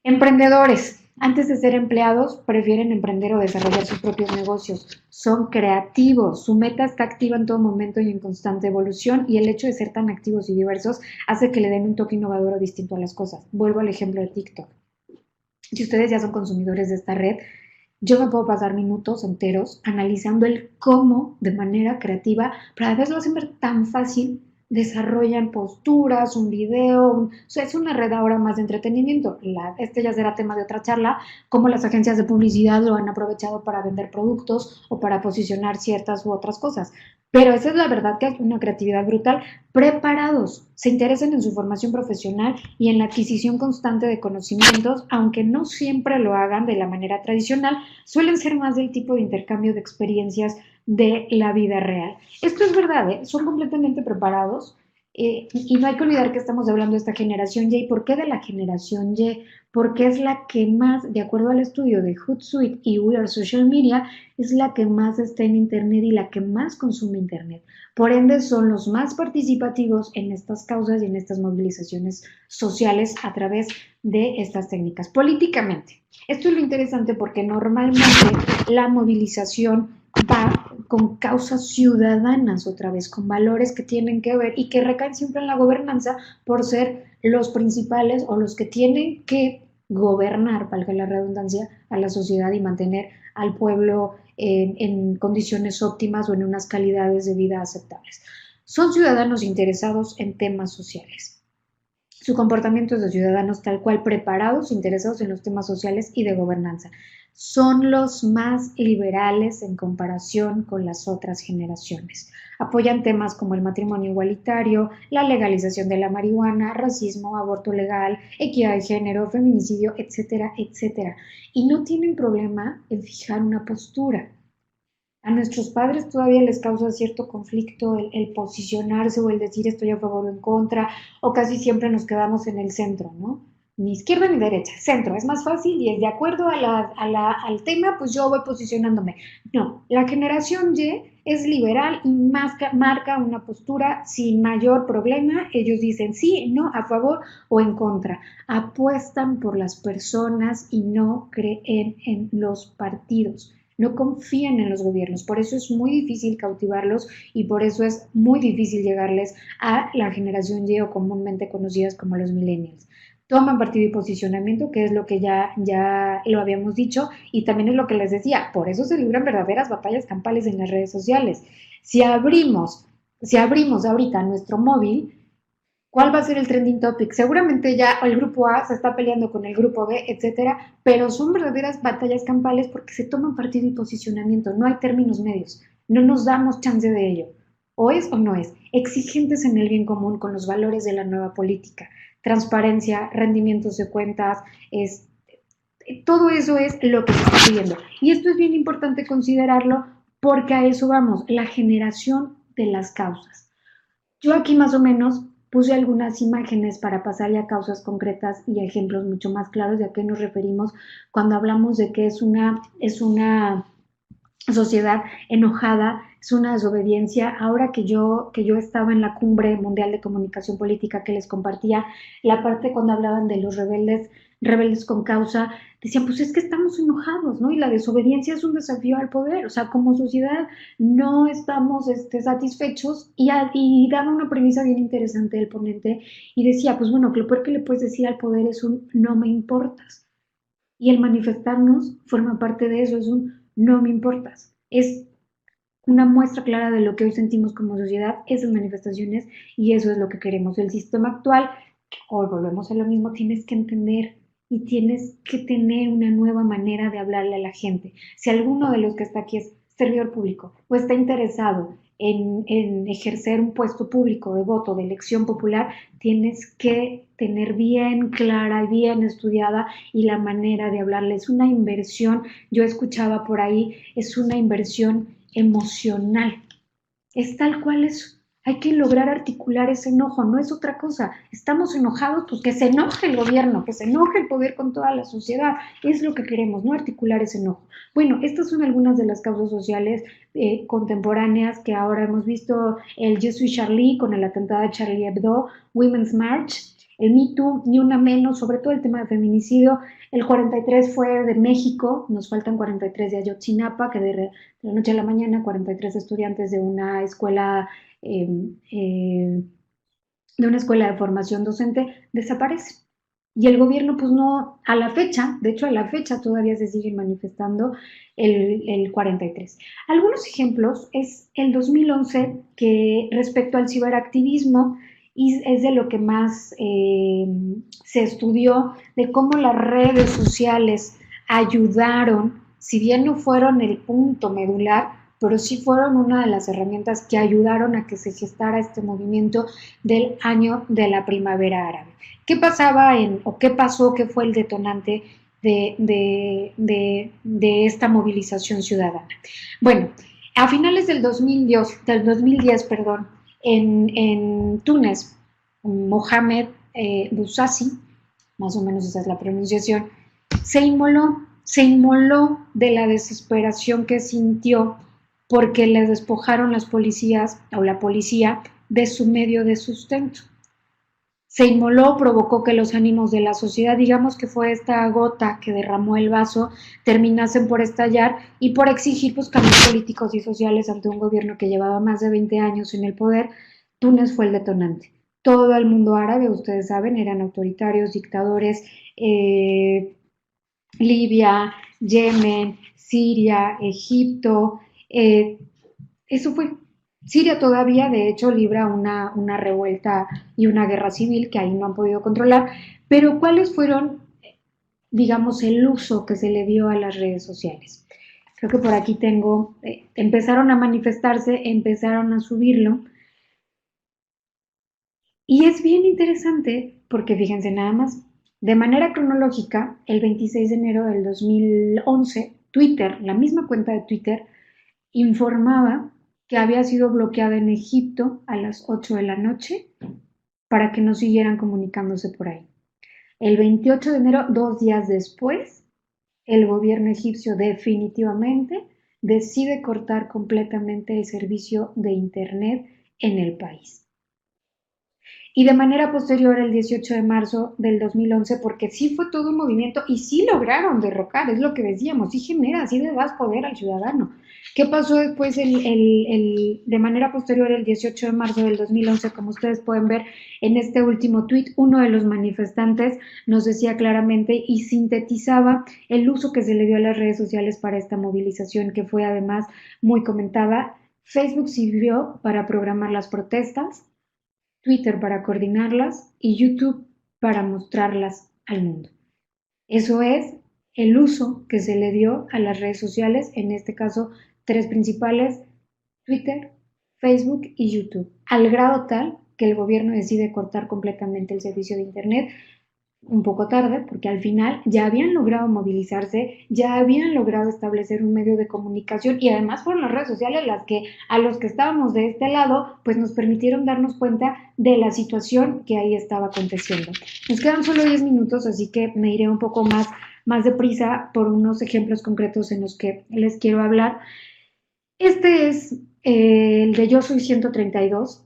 S1: Emprendedores, antes de ser empleados, prefieren emprender o desarrollar sus propios negocios. Son creativos, su meta está activa en todo momento y en constante evolución y el hecho de ser tan activos y diversos hace que le den un toque innovador o distinto a las cosas. Vuelvo al ejemplo de TikTok. Si ustedes ya son consumidores de esta red, yo me puedo pasar minutos enteros analizando el cómo de manera creativa, pero a veces lo hacen ver tan fácil, desarrollan posturas, un video, o sea, es una red ahora más de entretenimiento. Este ya será tema de otra charla, cómo las agencias de publicidad lo han aprovechado para vender productos o para posicionar ciertas u otras cosas. Pero esa es la verdad, que es una creatividad brutal, preparados, se interesan en su formación profesional y en la adquisición constante de conocimientos, aunque no siempre lo hagan de la manera tradicional, suelen ser más del tipo de intercambio de experiencias de la vida real. Esto es verdad, ¿eh? Son completamente preparados y no hay que olvidar que estamos hablando de esta generación Y. ¿Por qué de la generación Y? Porque es la que más, de acuerdo al estudio de Hootsuite y We Are Social Media, es la que más está en Internet y la que más consume Internet. Por ende, son los más participativos en estas causas y en estas movilizaciones sociales a través de estas técnicas. Políticamente, esto es lo interesante porque normalmente la movilización va con causas ciudadanas, otra vez, con valores que tienen que ver y que recaen siempre en la gobernanza por ser los principales o los que tienen que gobernar, valga la redundancia, a la sociedad y mantener al pueblo en condiciones óptimas o en unas calidades de vida aceptables. Son ciudadanos interesados en temas sociales. Su comportamiento es de ciudadanos tal cual preparados, interesados en los temas sociales y de gobernanza. Son los más liberales en comparación con las otras generaciones. Apoyan temas como el matrimonio igualitario, la legalización de la marihuana, racismo, aborto legal, equidad de género, feminicidio, etcétera, etcétera. Y no tienen problema en fijar una postura. A nuestros padres todavía les causa cierto conflicto el posicionarse o el decir estoy a favor o en contra, o casi siempre nos quedamos en el centro, ¿no? Ni izquierda ni derecha, centro, es más fácil y es de acuerdo al tema, pues yo voy posicionándome. No, la generación Y es liberal y marca una postura sin mayor problema. Ellos dicen sí, no, a favor o en contra. Apuestan por las personas y no creen en los partidos. No confían en los gobiernos, por eso es muy difícil cautivarlos y por eso es muy difícil llegarles a la generación Y o comúnmente conocidas como los millennials. Toman partido y posicionamiento, que es lo que ya lo habíamos dicho, y también es lo que les decía, por eso se libran verdaderas batallas campales en las redes sociales. Si abrimos ahorita nuestro móvil, ¿cuál va a ser el trending topic? Seguramente ya el grupo A se está peleando con el grupo B, etcétera, pero son verdaderas batallas campales porque se toman partido y posicionamiento, no hay términos medios, no nos damos chance de ello. O es o no es. Exigentes en el bien común con los valores de la nueva política, transparencia, rendimientos de cuentas, todo eso es lo que se está pidiendo. Y esto es bien importante considerarlo porque a eso vamos, la generación de las causas. Yo aquí más o menos puse algunas imágenes para pasarle a causas concretas y a ejemplos mucho más claros de a qué nos referimos cuando hablamos de que es una sociedad enojada, es una desobediencia. Ahora que yo estaba en la cumbre mundial de comunicación política que les compartía, la parte cuando hablaban de los rebeldes con causa, decían, pues es que estamos enojados, ¿no? Y la desobediencia es un desafío al poder, o sea, como sociedad no estamos satisfechos y daba una premisa bien interesante del ponente y decía, pues bueno, que lo peor que le puedes decir al poder es un no me importas. Y el manifestarnos forma parte de eso, es un no me importas. Es una muestra clara de lo que hoy sentimos como sociedad, esas manifestaciones, y eso es lo que queremos. El sistema actual, hoy volvemos a lo mismo, tienes que entender y tienes que tener una nueva manera de hablarle a la gente. Si alguno de los que está aquí es servidor público o está interesado en ejercer un puesto público de voto, de elección popular, tienes que tener bien clara y bien estudiada y la manera de hablarle. Es una inversión, yo escuchaba por ahí, es una inversión emocional. Es tal cual eso. Hay que lograr articular ese enojo, no es otra cosa. Estamos enojados, pues que se enoje el gobierno, que se enoje el poder con toda la sociedad. Es lo que queremos, no articular ese enojo. Bueno, estas son algunas de las causas sociales contemporáneas que ahora hemos visto: el Je suis Charlie con el atentado de Charlie Hebdo, Women's March, el Me Too, Ni Una Menos, sobre todo el tema de feminicidio. El 43 fue de México, nos faltan 43 de Ayotzinapa, que de la noche a la mañana 43 estudiantes eh, eh, de una escuela de formación docente desaparecen. Y el gobierno, pues no, a la fecha, de hecho a la fecha todavía se siguen manifestando el 43. Algunos ejemplos es el 2011, que respecto al ciberactivismo, y es de lo que más se estudió, de cómo las redes sociales ayudaron, si bien no fueron el punto medular, pero sí fueron una de las herramientas que ayudaron a que se gestara este movimiento del año de la primavera árabe. ¿Qué pasaba o qué pasó, qué fue el detonante de esta movilización ciudadana? Bueno, a finales del 2010, perdón, en Túnez, Mohamed Bouazizi, más o menos esa es la pronunciación, se inmoló de la desesperación que sintió porque le despojaron las policías o la policía de su medio de sustento. Se inmoló, provocó que los ánimos de la sociedad, digamos que fue esta gota que derramó el vaso, terminasen por estallar y por exigir pues cambios políticos y sociales ante un gobierno que llevaba más de 20 años en el poder. Túnez fue el detonante. Todo el mundo árabe, ustedes saben, eran autoritarios, dictadores, Libia, Yemen, Siria, Egipto, eso fue. Siria todavía, de hecho, libra una revuelta y una guerra civil que ahí no han podido controlar, pero ¿cuáles fueron, digamos, el uso que se le dio a las redes sociales? Creo que por aquí tengo, empezaron a manifestarse, empezaron a subirlo, y es bien interesante porque fíjense nada más, de manera cronológica, el 26 de enero del 2011, Twitter, la misma cuenta de Twitter, informaba que había sido bloqueada en Egipto a las 8 de la noche para que no siguieran comunicándose por ahí. El 28 de enero, 2 días después, el gobierno egipcio definitivamente decide cortar completamente el servicio de Internet en el país. Y de manera posterior, el 18 de marzo del 2011, porque sí fue todo un movimiento y sí lograron derrocar, es lo que decíamos, sí genera, sí le das poder al ciudadano. ¿Qué pasó después de manera posterior, el 18 de marzo del 2011? Como ustedes pueden ver en este último tuit, uno de los manifestantes nos decía claramente y sintetizaba el uso que se le dio a las redes sociales para esta movilización, que fue además muy comentada. Facebook sirvió para programar las protestas, Twitter para coordinarlas y YouTube para mostrarlas al mundo. Eso es el uso que se le dio a las redes sociales, en este caso 3 principales: Twitter, Facebook y YouTube, al grado tal que el gobierno decide cortar completamente el servicio de Internet un poco tarde, porque al final ya habían logrado movilizarse, ya habían logrado establecer un medio de comunicación y además fueron las redes sociales las que a los que estábamos de este lado pues nos permitieron darnos cuenta de la situación que ahí estaba aconteciendo. Nos quedan solo 10 minutos, así que me iré un poco más deprisa por unos ejemplos concretos en los que les quiero hablar. Este es el de Yo Soy 132.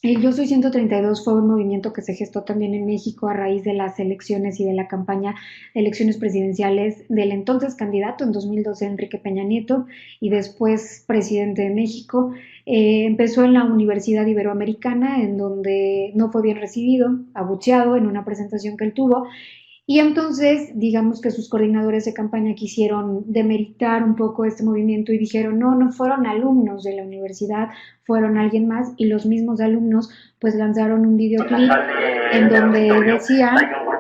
S1: El Yo Soy 132 fue un movimiento que se gestó también en México a raíz de las elecciones y de la campaña de elecciones presidenciales del entonces candidato en 2012, Enrique Peña Nieto, y después presidente de México. Empezó en la Universidad Iberoamericana, en donde no fue bien recibido, abucheado en una presentación que él tuvo, Y entonces, digamos que sus coordinadores de campaña quisieron demeritar un poco este movimiento y dijeron, no, no fueron alumnos de la universidad, fueron alguien más, y los mismos alumnos pues lanzaron un videoclip en donde decían,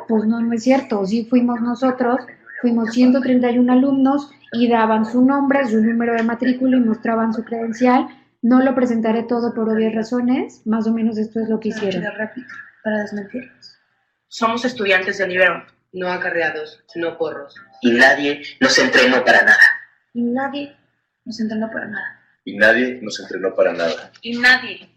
S1: pues no, no es cierto, sí fuimos nosotros, fuimos 131 alumnos y daban su nombre, su número de matrícula y mostraban su credencial. No lo presentaré todo por obvias razones, más o menos esto es lo que hicieron.
S3: Para desmentir. Somos estudiantes del Ibero.
S5: No acarreados, no porros. Y nadie nos entrenó para nada.
S3: Y nadie nos entrenó para nada.
S6: Y nadie nos entrenó para nada.
S3: Y nadie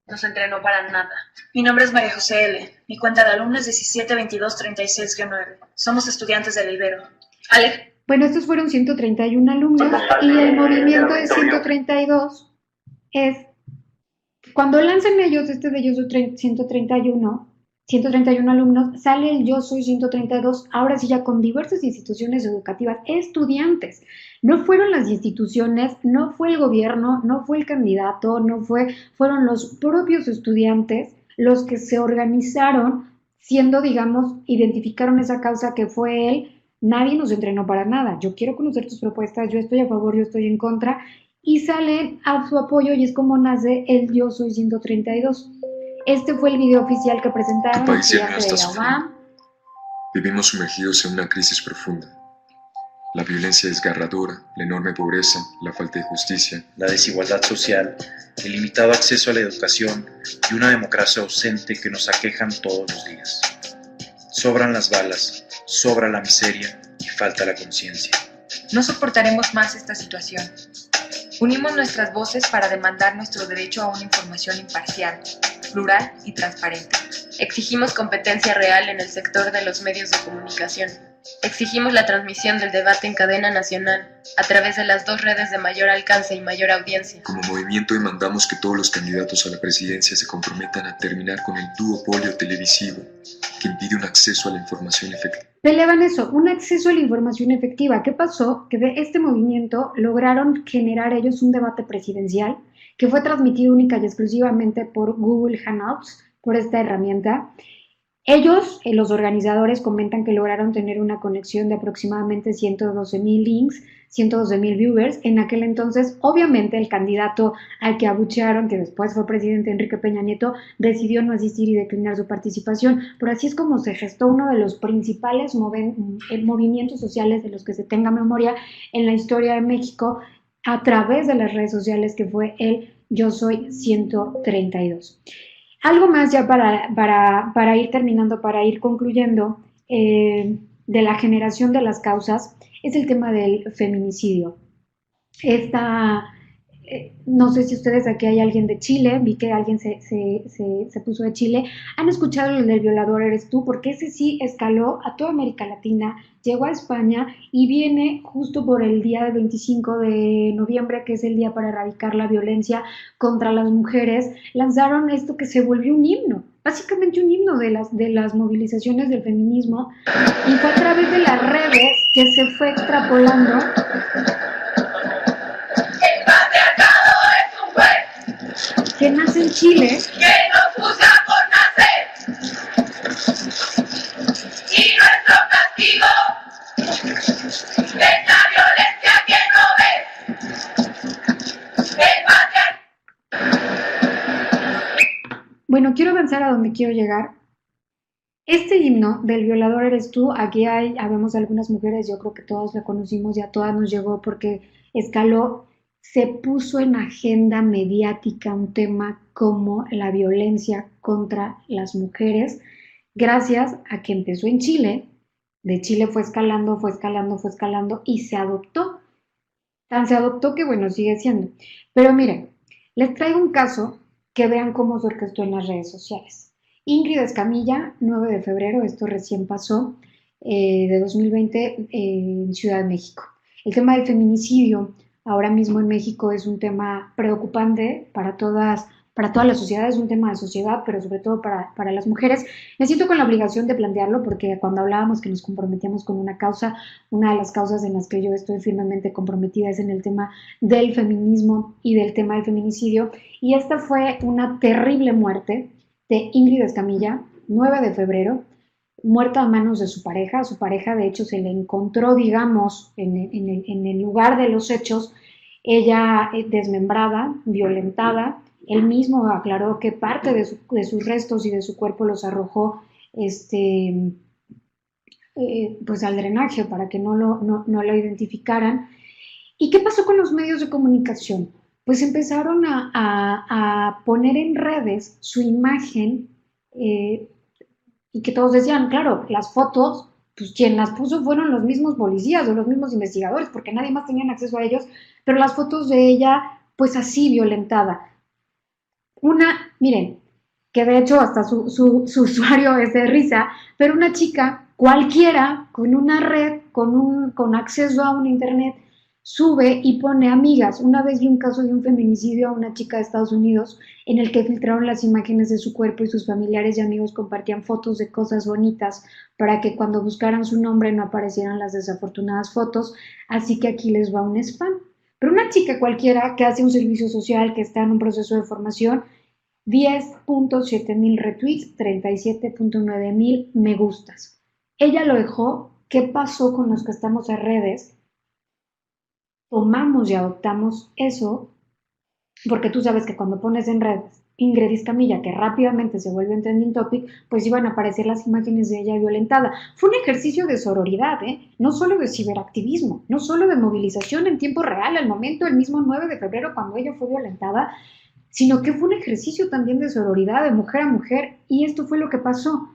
S3: nos entrenó para nada.
S7: Mi nombre es María José L. Mi cuenta de alumnos es 172236-9. Somos estudiantes del Ibero. Ale.
S1: Bueno, estos fueron 131 alumnos y el movimiento de 132 es, cuando lanzan ellos, este de ellos 131 alumnos, sale el Yo Soy 132, ahora sí ya con diversas instituciones educativas, estudiantes. No fueron las instituciones, no fue el gobierno, no fue el candidato, fueron los propios estudiantes los que se organizaron, siendo, digamos, identificaron esa causa que fue él. Nadie nos entrenó para nada. Yo quiero conocer tus propuestas, yo estoy a favor, yo estoy en contra, y salen a su apoyo y es como nace el Yo Soy 132. Este fue el video oficial que presentaron.
S8: Tu país ya no está sufriendo. Vivimos sumergidos en una crisis profunda. La violencia desgarradora, la enorme pobreza, la falta de justicia,
S9: la desigualdad social, el limitado acceso a la educación y una democracia ausente que nos aquejan todos los días. Sobran las balas, sobra la miseria y falta la conciencia.
S10: No soportaremos más esta situación. Unimos nuestras voces para demandar nuestro derecho a una información imparcial, plural y transparente. Exigimos competencia real en el sector de los medios de comunicación. Exigimos la transmisión del debate en cadena nacional a través de las dos redes de mayor alcance y mayor audiencia.
S8: Como movimiento demandamos que todos los candidatos a la presidencia se comprometan a terminar con el duopolio televisivo que impide un acceso a la información efectiva.
S1: Peleaban eso, un acceso a la información efectiva. ¿Qué pasó? Que de este movimiento lograron generar ellos un debate presidencial que fue transmitido única y exclusivamente por Google Hangouts, por esta herramienta. Ellos, los organizadores, comentan que lograron tener una conexión de aproximadamente 112,000 links, 112,000 viewers. En aquel entonces, obviamente, el candidato al que abuchearon, que después fue presidente Enrique Peña Nieto, decidió no asistir y declinar su participación. Pero así es como se gestó uno de los principales movimientos sociales de los que se tenga memoria en la historia de México a través de las redes sociales, que fue el Yo Soy 132. Algo más ya para ir terminando, para ir concluyendo, de la generación de las causas, es el tema del feminicidio. No sé si ustedes, aquí hay alguien de Chile, vi que alguien se puso de Chile. ¿Han escuchado el del violador eres tú? Porque ese sí escaló a toda América Latina, llegó a España y viene justo por el día del 25 de noviembre, que es el día para erradicar la violencia contra las mujeres. Lanzaron esto que se volvió un himno, básicamente un himno de las movilizaciones del feminismo, y fue a través de las redes que se fue extrapolando. Que nace en Chile.
S11: Que nos juzga por nacer. Y nuestro castigo es la violencia que no ves.
S1: Bueno, quiero avanzar a donde quiero llegar. Este himno del violador eres tú, aquí habemos algunas mujeres, yo creo que todos la conocimos y a todas nos llegó porque escaló. Se puso en agenda mediática un tema como la violencia contra las mujeres, gracias a que empezó en Chile. De Chile fue escalando y se adoptó. Tan se adoptó que, bueno, sigue siendo. Pero miren, les traigo un caso que vean cómo se orquestó en las redes sociales. Ingrid Escamilla, 9 de febrero, esto recién pasó, de 2020, en Ciudad de México. El tema del feminicidio ahora mismo en México es un tema preocupante para toda la sociedad, es un tema de sociedad, pero sobre todo para las mujeres. Me siento con la obligación de plantearlo porque cuando hablábamos que nos comprometíamos con una causa, una de las causas en las que yo estoy firmemente comprometida es en el tema del feminismo y del tema del feminicidio. Y esta fue una terrible muerte de Ingrid Escamilla, 9 de febrero. muerta a manos de su pareja de hecho se le encontró, digamos, en el lugar de los hechos, ella desmembrada, violentada. Él mismo aclaró que parte de sus restos y de su cuerpo los arrojó pues al drenaje para que no lo identificaran. ¿Y qué pasó con los medios de comunicación? Pues empezaron a poner en redes su imagen y que todos decían, claro, las fotos, pues quien las puso fueron los mismos policías o los mismos investigadores, porque nadie más tenía acceso a ellos, pero las fotos de ella, pues así violentada. Miren, que de hecho hasta su usuario es de risa, pero una chica cualquiera con una red, con acceso a un internet, sube y pone amigas. Una vez vi un caso de un feminicidio a una chica de Estados Unidos en el que filtraron las imágenes de su cuerpo y sus familiares y amigos compartían fotos de cosas bonitas para que cuando buscaran su nombre no aparecieran las desafortunadas fotos. Así que aquí les va un spam. Pero una chica cualquiera que hace un servicio social, que está en un proceso de formación, 10.7 mil retweets, 37.9 mil me gustas. Ella lo dejó. ¿Qué pasó con los que estamos en redes? Tomamos y adoptamos eso, porque tú sabes que cuando pones en redes Ingrid Escamilla, que rápidamente se vuelve un trending topic, pues iban a aparecer las imágenes de ella violentada. Fue un ejercicio de sororidad, no solo de ciberactivismo, no solo de movilización en tiempo real, al momento del mismo 9 de febrero cuando ella fue violentada, sino que fue un ejercicio también de sororidad, de mujer a mujer, y esto fue lo que pasó.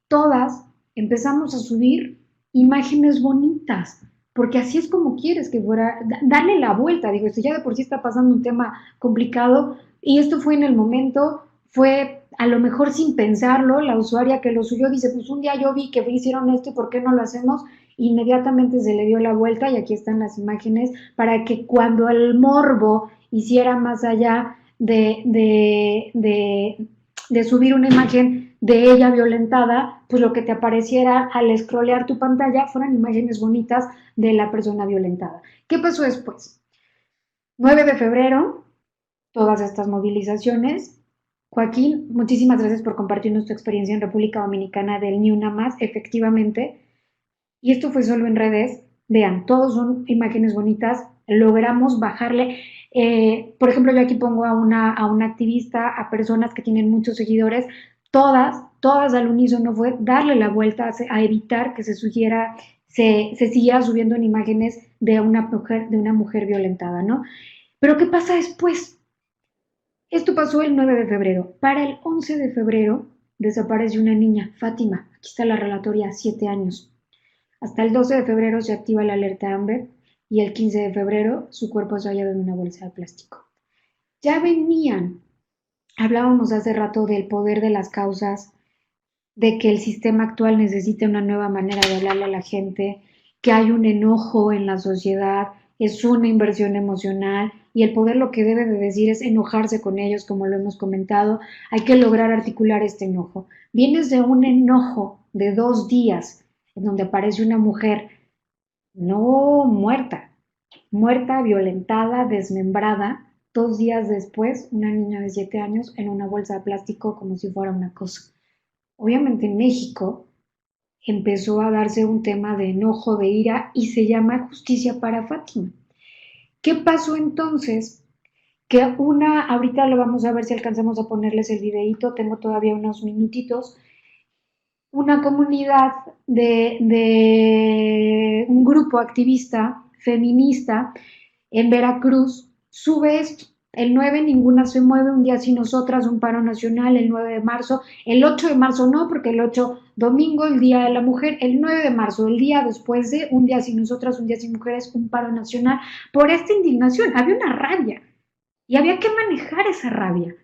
S1: Todas empezamos a subir imágenes bonitas, porque así es como quieres que fuera, darle la vuelta, digo, esto ya de por sí está pasando un tema complicado, y esto fue en el momento, fue a lo mejor sin pensarlo, la usuaria que lo subió dice, pues un día yo vi que hicieron esto, ¿por qué no lo hacemos? Inmediatamente se le dio la vuelta, y aquí están las imágenes, para que cuando el morbo hiciera más allá de subir una imagen de ella violentada, pues lo que te apareciera al scrollear tu pantalla fueran imágenes bonitas de la persona violentada. ¿Qué pasó después? 9 de febrero, todas estas movilizaciones. Joaquín, muchísimas gracias por compartirnos tu experiencia en República Dominicana del Ni Una Más, efectivamente. Y esto fue solo en redes. Vean, todos son imágenes bonitas. Logramos bajarle. Por ejemplo, yo aquí pongo a una activista, a personas que tienen muchos seguidores, todas al unísono fue darle la vuelta a evitar que se siguiera subiendo en imágenes de una mujer violentada, ¿no? Pero ¿qué pasa después? Esto pasó el 9 de febrero. Para el 11 de febrero desaparece una niña, Fátima. Aquí está la relatoria, 7 años. Hasta el 12 de febrero se activa la alerta Amber y el 15 de febrero su cuerpo es hallado en una bolsa de plástico. Ya venían, hablábamos hace rato del poder de las causas, de que el sistema actual necesita una nueva manera de hablarle a la gente, que hay un enojo en la sociedad, es una inversión emocional y el poder lo que debe de decir es enojarse con ellos, como lo hemos comentado. Hay que lograr articular este enojo. Vienes de un enojo de 2 días en donde aparece una mujer no muerta, violentada, desmembrada. 2 días después, una niña de 7 años en una bolsa de plástico como si fuera una cosa. Obviamente en México empezó a darse un tema de enojo, de ira, y se llama Justicia para Fátima. ¿Qué pasó entonces? Que ahorita lo vamos a ver si alcanzamos a ponerles el videíto, tengo todavía unos minutitos, una comunidad de un grupo activista, feminista, en Veracruz, sube esto. El 9 ninguna se mueve, un día sin nosotras, un paro nacional, el 9 de marzo, el 8 de marzo no, porque el 8 domingo, el Día de la Mujer, el 9 de marzo, el día después de un día sin nosotras, un día sin mujeres, un paro nacional, por esta indignación. Había una rabia y había que manejar esa rabia.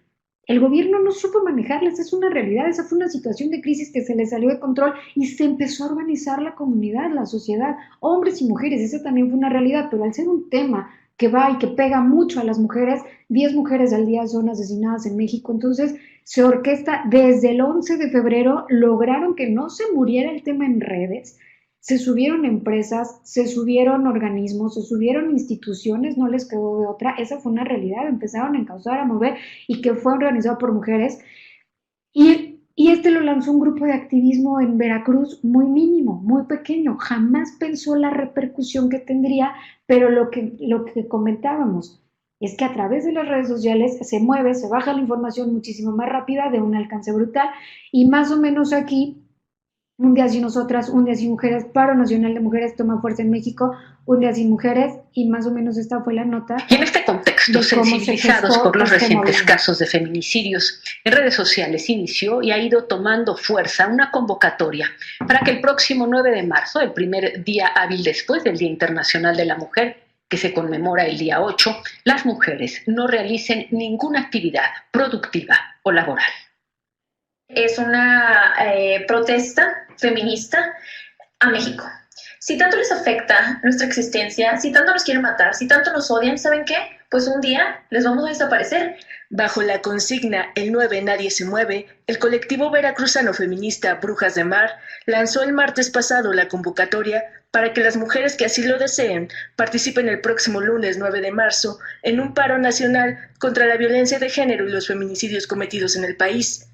S1: El gobierno no supo manejarles, es una realidad, esa fue una situación de crisis que se les salió de control y se empezó a organizar la comunidad, la sociedad, hombres y mujeres, esa también fue una realidad, pero al ser un tema que va y que pega mucho a las mujeres, 10 mujeres al día son asesinadas en México, entonces se orquesta desde el 11 de febrero, lograron que no se muriera el tema en redes, se subieron empresas, se subieron organismos, se subieron instituciones, no les quedó de otra, esa fue una realidad, empezaron a encauzar, a mover y que fue organizado por mujeres y Y lo lanzó un grupo de activismo en Veracruz muy mínimo, muy pequeño. Jamás pensó la repercusión que tendría, pero lo que comentábamos es que a través de las redes sociales se mueve, se baja la información muchísimo más rápida, de un alcance brutal, y más o menos aquí, un día sin nosotras, un día sin mujeres, paro nacional de mujeres toma fuerza en México, un día sin mujeres, y más o menos esta fue la nota.
S12: Y en este contexto, sensibilizados por los recientes casos de feminicidios, en redes sociales inició y ha ido tomando fuerza una convocatoria para que el próximo 9 de marzo, el primer día hábil después del Día Internacional de la Mujer, que se conmemora el día 8, las mujeres no realicen ninguna actividad productiva o laboral.
S13: Es una protesta feminista a México. Si tanto les afecta nuestra existencia, si tanto nos quieren matar, si tanto nos odian, ¿saben qué? Pues un día les vamos a desaparecer.
S14: Bajo la consigna El 9 Nadie se mueve, el colectivo veracruzano feminista Brujas de Mar lanzó el martes pasado la convocatoria para que las mujeres que así lo deseen participen el próximo lunes 9 de marzo en un paro nacional contra la violencia de género y los feminicidios cometidos en el país.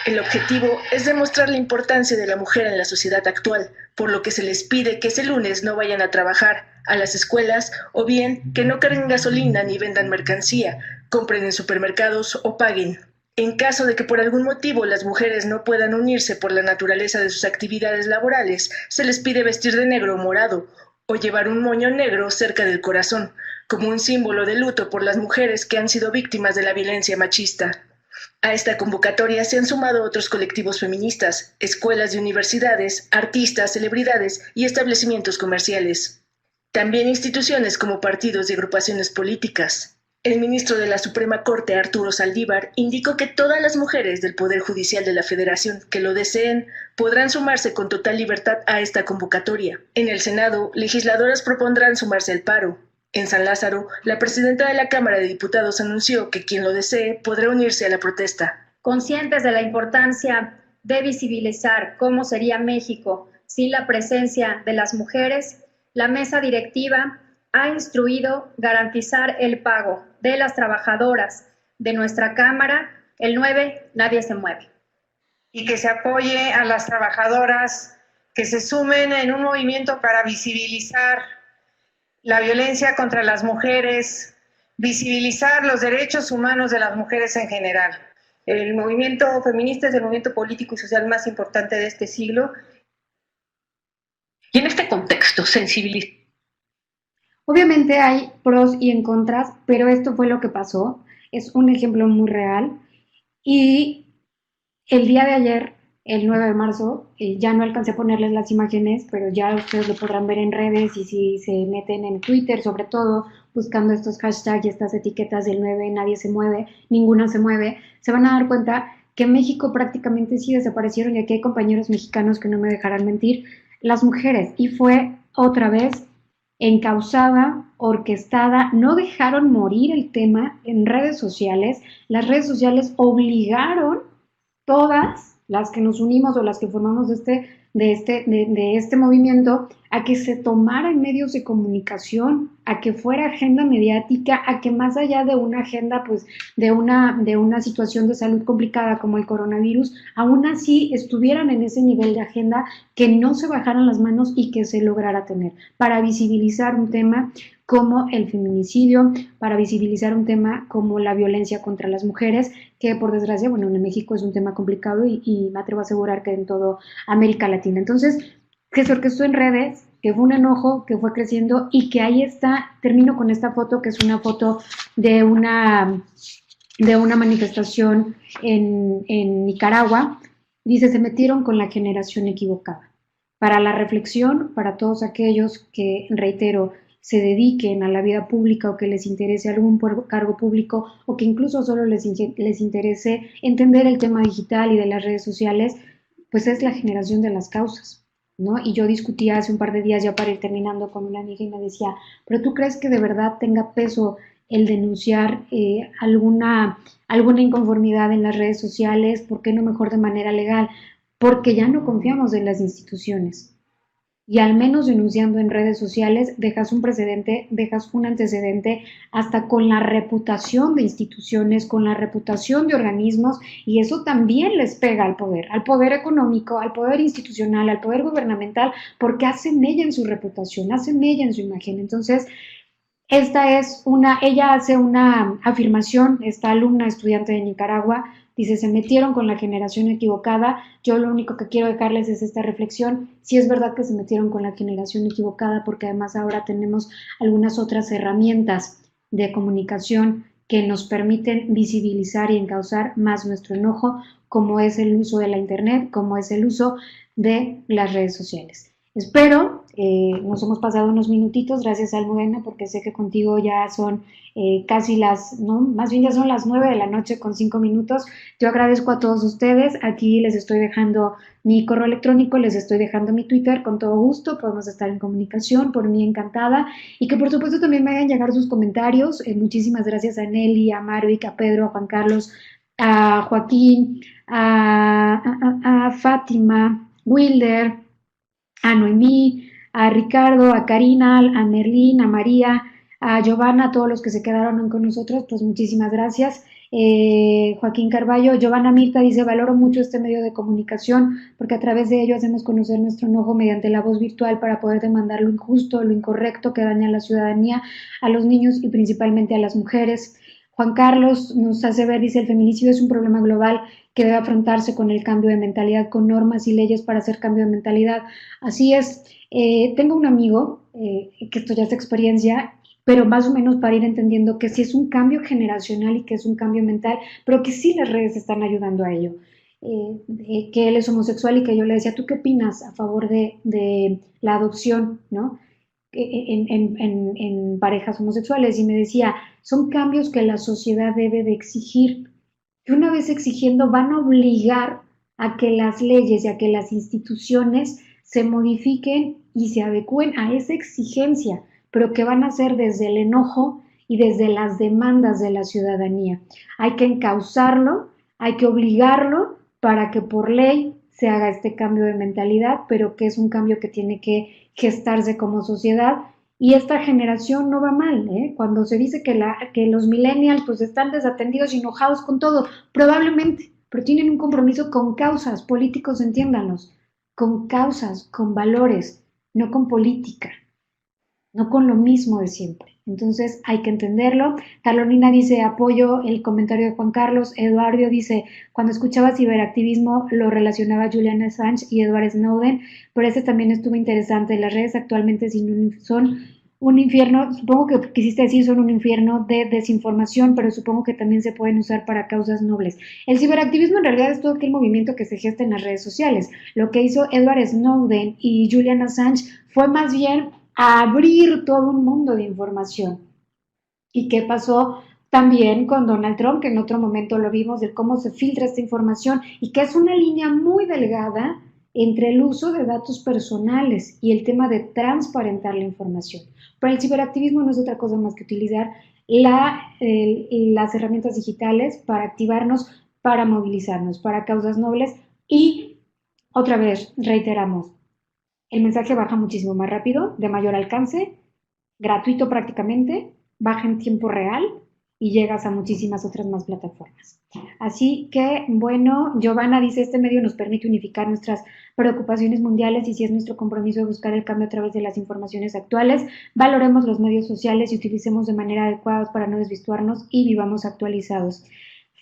S14: El objetivo es demostrar la importancia de la mujer en la sociedad actual, por lo que se les pide que ese lunes no vayan a trabajar a las escuelas o bien que no carguen gasolina ni vendan mercancía, compren en supermercados o paguen. En caso de que por algún motivo las mujeres no puedan unirse por la naturaleza de sus actividades laborales, se les pide vestir de negro o morado o llevar un moño negro cerca del corazón, como un símbolo de luto por las mujeres que han sido víctimas de la violencia machista. A esta convocatoria se han sumado otros colectivos feministas, escuelas y universidades, artistas, celebridades y establecimientos comerciales. También instituciones como partidos y agrupaciones políticas. El ministro de la Suprema Corte, Arturo Saldívar, indicó que todas las mujeres del Poder Judicial de la Federación que lo deseen podrán sumarse con total libertad a esta convocatoria. En el Senado, legisladoras propondrán sumarse al paro. En San Lázaro, la presidenta de la Cámara de Diputados anunció que quien lo desee podrá unirse a la protesta.
S15: Conscientes de la importancia de visibilizar cómo sería México sin la presencia de las mujeres, la mesa directiva ha instruido garantizar el pago de las trabajadoras de nuestra Cámara el 9 Nadie se mueve.
S16: Y que se apoye a las trabajadoras que se sumen en un movimiento para visibilizar la violencia contra las mujeres, visibilizar los derechos humanos de las mujeres en general.
S15: El movimiento feminista es el movimiento político y social más importante de este siglo.
S12: Y en este contexto,
S1: Obviamente hay pros y en contras, pero esto fue lo que pasó. Es un ejemplo muy real. Y el día de ayer, el 9 de marzo, ya no alcancé a ponerles las imágenes, pero ya ustedes lo podrán ver en redes y si se meten en Twitter, sobre todo, buscando estos hashtags y estas etiquetas del 9, nadie se mueve, ninguna se mueve, se van a dar cuenta que en México prácticamente sí desaparecieron, y aquí hay compañeros mexicanos que no me dejarán mentir, las mujeres, y fue otra vez encausada, orquestada, no dejaron morir el tema en redes sociales. Las redes sociales obligaron, todas las que nos unimos o las que formamos de este movimiento, a que se tomara en medios de comunicación, a que fuera agenda mediática, a que más allá de una agenda, pues, de una situación de salud complicada como el coronavirus, aún así estuvieran en ese nivel de agenda, que no se bajaran las manos y que se lograra tener, para visibilizar un tema como el feminicidio, para visibilizar un tema como la violencia contra las mujeres, que por desgracia, bueno, en México es un tema complicado y me atrevo a asegurar que en toda América Latina. Entonces, que se orquestó en redes, que fue un enojo, que fue creciendo y que ahí está. Termino con esta foto, que es una foto de una manifestación en Nicaragua. Dice: se metieron con la generación equivocada. Para la reflexión, para todos aquellos que, reitero, se dediquen a la vida pública o que les interese algún cargo público o que incluso solo les interese entender el tema digital y de las redes sociales, pues es la generación de las causas, ¿no? Y yo discutía hace un par de días, ya para ir terminando, con una amiga y me decía: ¿pero tú crees que de verdad tenga peso el denunciar alguna inconformidad en las redes sociales? ¿Por qué no mejor de manera legal? Porque ya no confiamos en las instituciones. y al menos denunciando en redes sociales dejas un precedente, dejas un antecedente hasta con la reputación de instituciones, con la reputación de organismos, y eso también les pega al poder económico, al poder institucional, al poder gubernamental, porque hace mella en su reputación, hace mella en su imagen. Entonces, ella hace una afirmación, esta alumna estudiante de Nicaragua, dice, se metieron con la generación equivocada. Yo lo único que quiero dejarles es esta reflexión. Sí es verdad que se metieron con la generación equivocada, porque además ahora tenemos algunas otras herramientas de comunicación que nos permiten visibilizar y encauzar más nuestro enojo, como es el uso de la internet, como es el uso de las redes sociales. Espero, nos hemos pasado unos minutitos, gracias Almudena, porque sé que contigo ya son casi más bien ya son las 9 de la noche con 5 minutos. Yo agradezco a todos ustedes, aquí les estoy dejando mi correo electrónico, les estoy dejando mi Twitter, con todo gusto, podemos estar en comunicación, por mí encantada, y que por supuesto también me hagan llegar sus comentarios. Muchísimas gracias a Nelly, a Marvick, a Pedro, a Juan Carlos, a Joaquín, a Fátima, Wilder, a Noemí, a Ricardo, a Karina, a Merlín, a María, a Giovanna, a todos los que se quedaron con nosotros, pues muchísimas gracias. Joaquín Carballo, Giovanna Mirta dice, valoro mucho este medio de comunicación porque a través de ello hacemos conocer nuestro enojo mediante la voz virtual para poder demandar lo injusto, lo incorrecto que daña a la ciudadanía, a los niños y principalmente a las mujeres. Juan Carlos nos hace ver, dice, el feminicidio es un problema global que debe afrontarse con el cambio de mentalidad, con normas y leyes para hacer cambio de mentalidad. Así es. Tengo un amigo que esto ya es experiencia, pero más o menos para ir entendiendo que sí es un cambio generacional y que es un cambio mental, pero que sí las redes están ayudando a ello. Que él es homosexual y que yo le decía, ¿tú qué opinas a favor de la adopción, ¿no? En parejas homosexuales? Y me decía, son cambios que la sociedad debe de exigir. Y una vez exigiendo, van a obligar a que las leyes y a que las instituciones se modifiquen y se adecúen a esa exigencia, pero que van a ser desde el enojo y desde las demandas de la ciudadanía. Hay que encauzarlo, hay que obligarlo para que por ley se haga este cambio de mentalidad, pero que es un cambio que tiene que gestarse como sociedad. Y esta generación no va mal, ¿eh? Cuando se dice que los millennials pues están desatendidos y enojados con todo, probablemente, pero tienen un compromiso con causas, políticos, entiéndanos, con causas, con valores, no con política, no con lo mismo de siempre. Entonces hay que entenderlo. Carolina dice, apoyo el comentario de Juan Carlos. Eduardo dice, cuando escuchaba ciberactivismo lo relacionaba Julian Assange y Edward Snowden, pero ese también estuvo interesante. Las redes actualmente son un infierno, supongo que quisiste decir son un infierno de desinformación, pero supongo que también se pueden usar para causas nobles. El ciberactivismo en realidad es todo aquel movimiento que se gesta en las redes sociales. Lo que hizo Edward Snowden y Julian Assange fue más bien a abrir todo un mundo de información. ¿Y qué pasó también con Donald Trump? Que en otro momento lo vimos, de cómo se filtra esta información y que es una línea muy delgada entre el uso de datos personales y el tema de transparentar la información. Pero el ciberactivismo no es otra cosa más que utilizar las herramientas digitales para activarnos, para movilizarnos, para causas nobles. Y otra vez reiteramos, el mensaje baja muchísimo más rápido, de mayor alcance, gratuito prácticamente, baja en tiempo real y llegas a muchísimas otras más plataformas. Así que, bueno, Giovanna dice, este medio nos permite unificar nuestras preocupaciones mundiales y si es nuestro compromiso de buscar el cambio a través de las informaciones actuales, valoremos los medios sociales y utilicemos de manera adecuada para no desvirtuarnos y vivamos actualizados.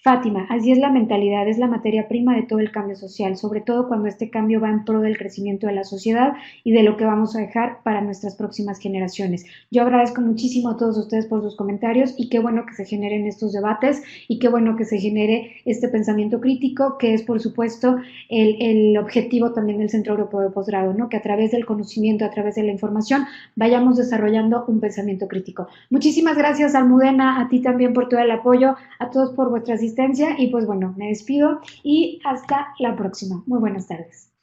S1: Fátima, así es la mentalidad, es la materia prima de todo el cambio social, sobre todo cuando este cambio va en pro del crecimiento de la sociedad y de lo que vamos a dejar para nuestras próximas generaciones. Yo agradezco muchísimo a todos ustedes por sus comentarios y qué bueno que se generen estos debates y qué bueno que se genere este pensamiento crítico, que es por supuesto el objetivo también del Centro Europeo de Posgrado, ¿no? Que a través del conocimiento, a través de la información, vayamos desarrollando un pensamiento crítico. Muchísimas gracias, Almudena, a ti también por todo el apoyo, a todos por vuestra asistencia. Y pues bueno, me despido y hasta la próxima. Muy buenas tardes.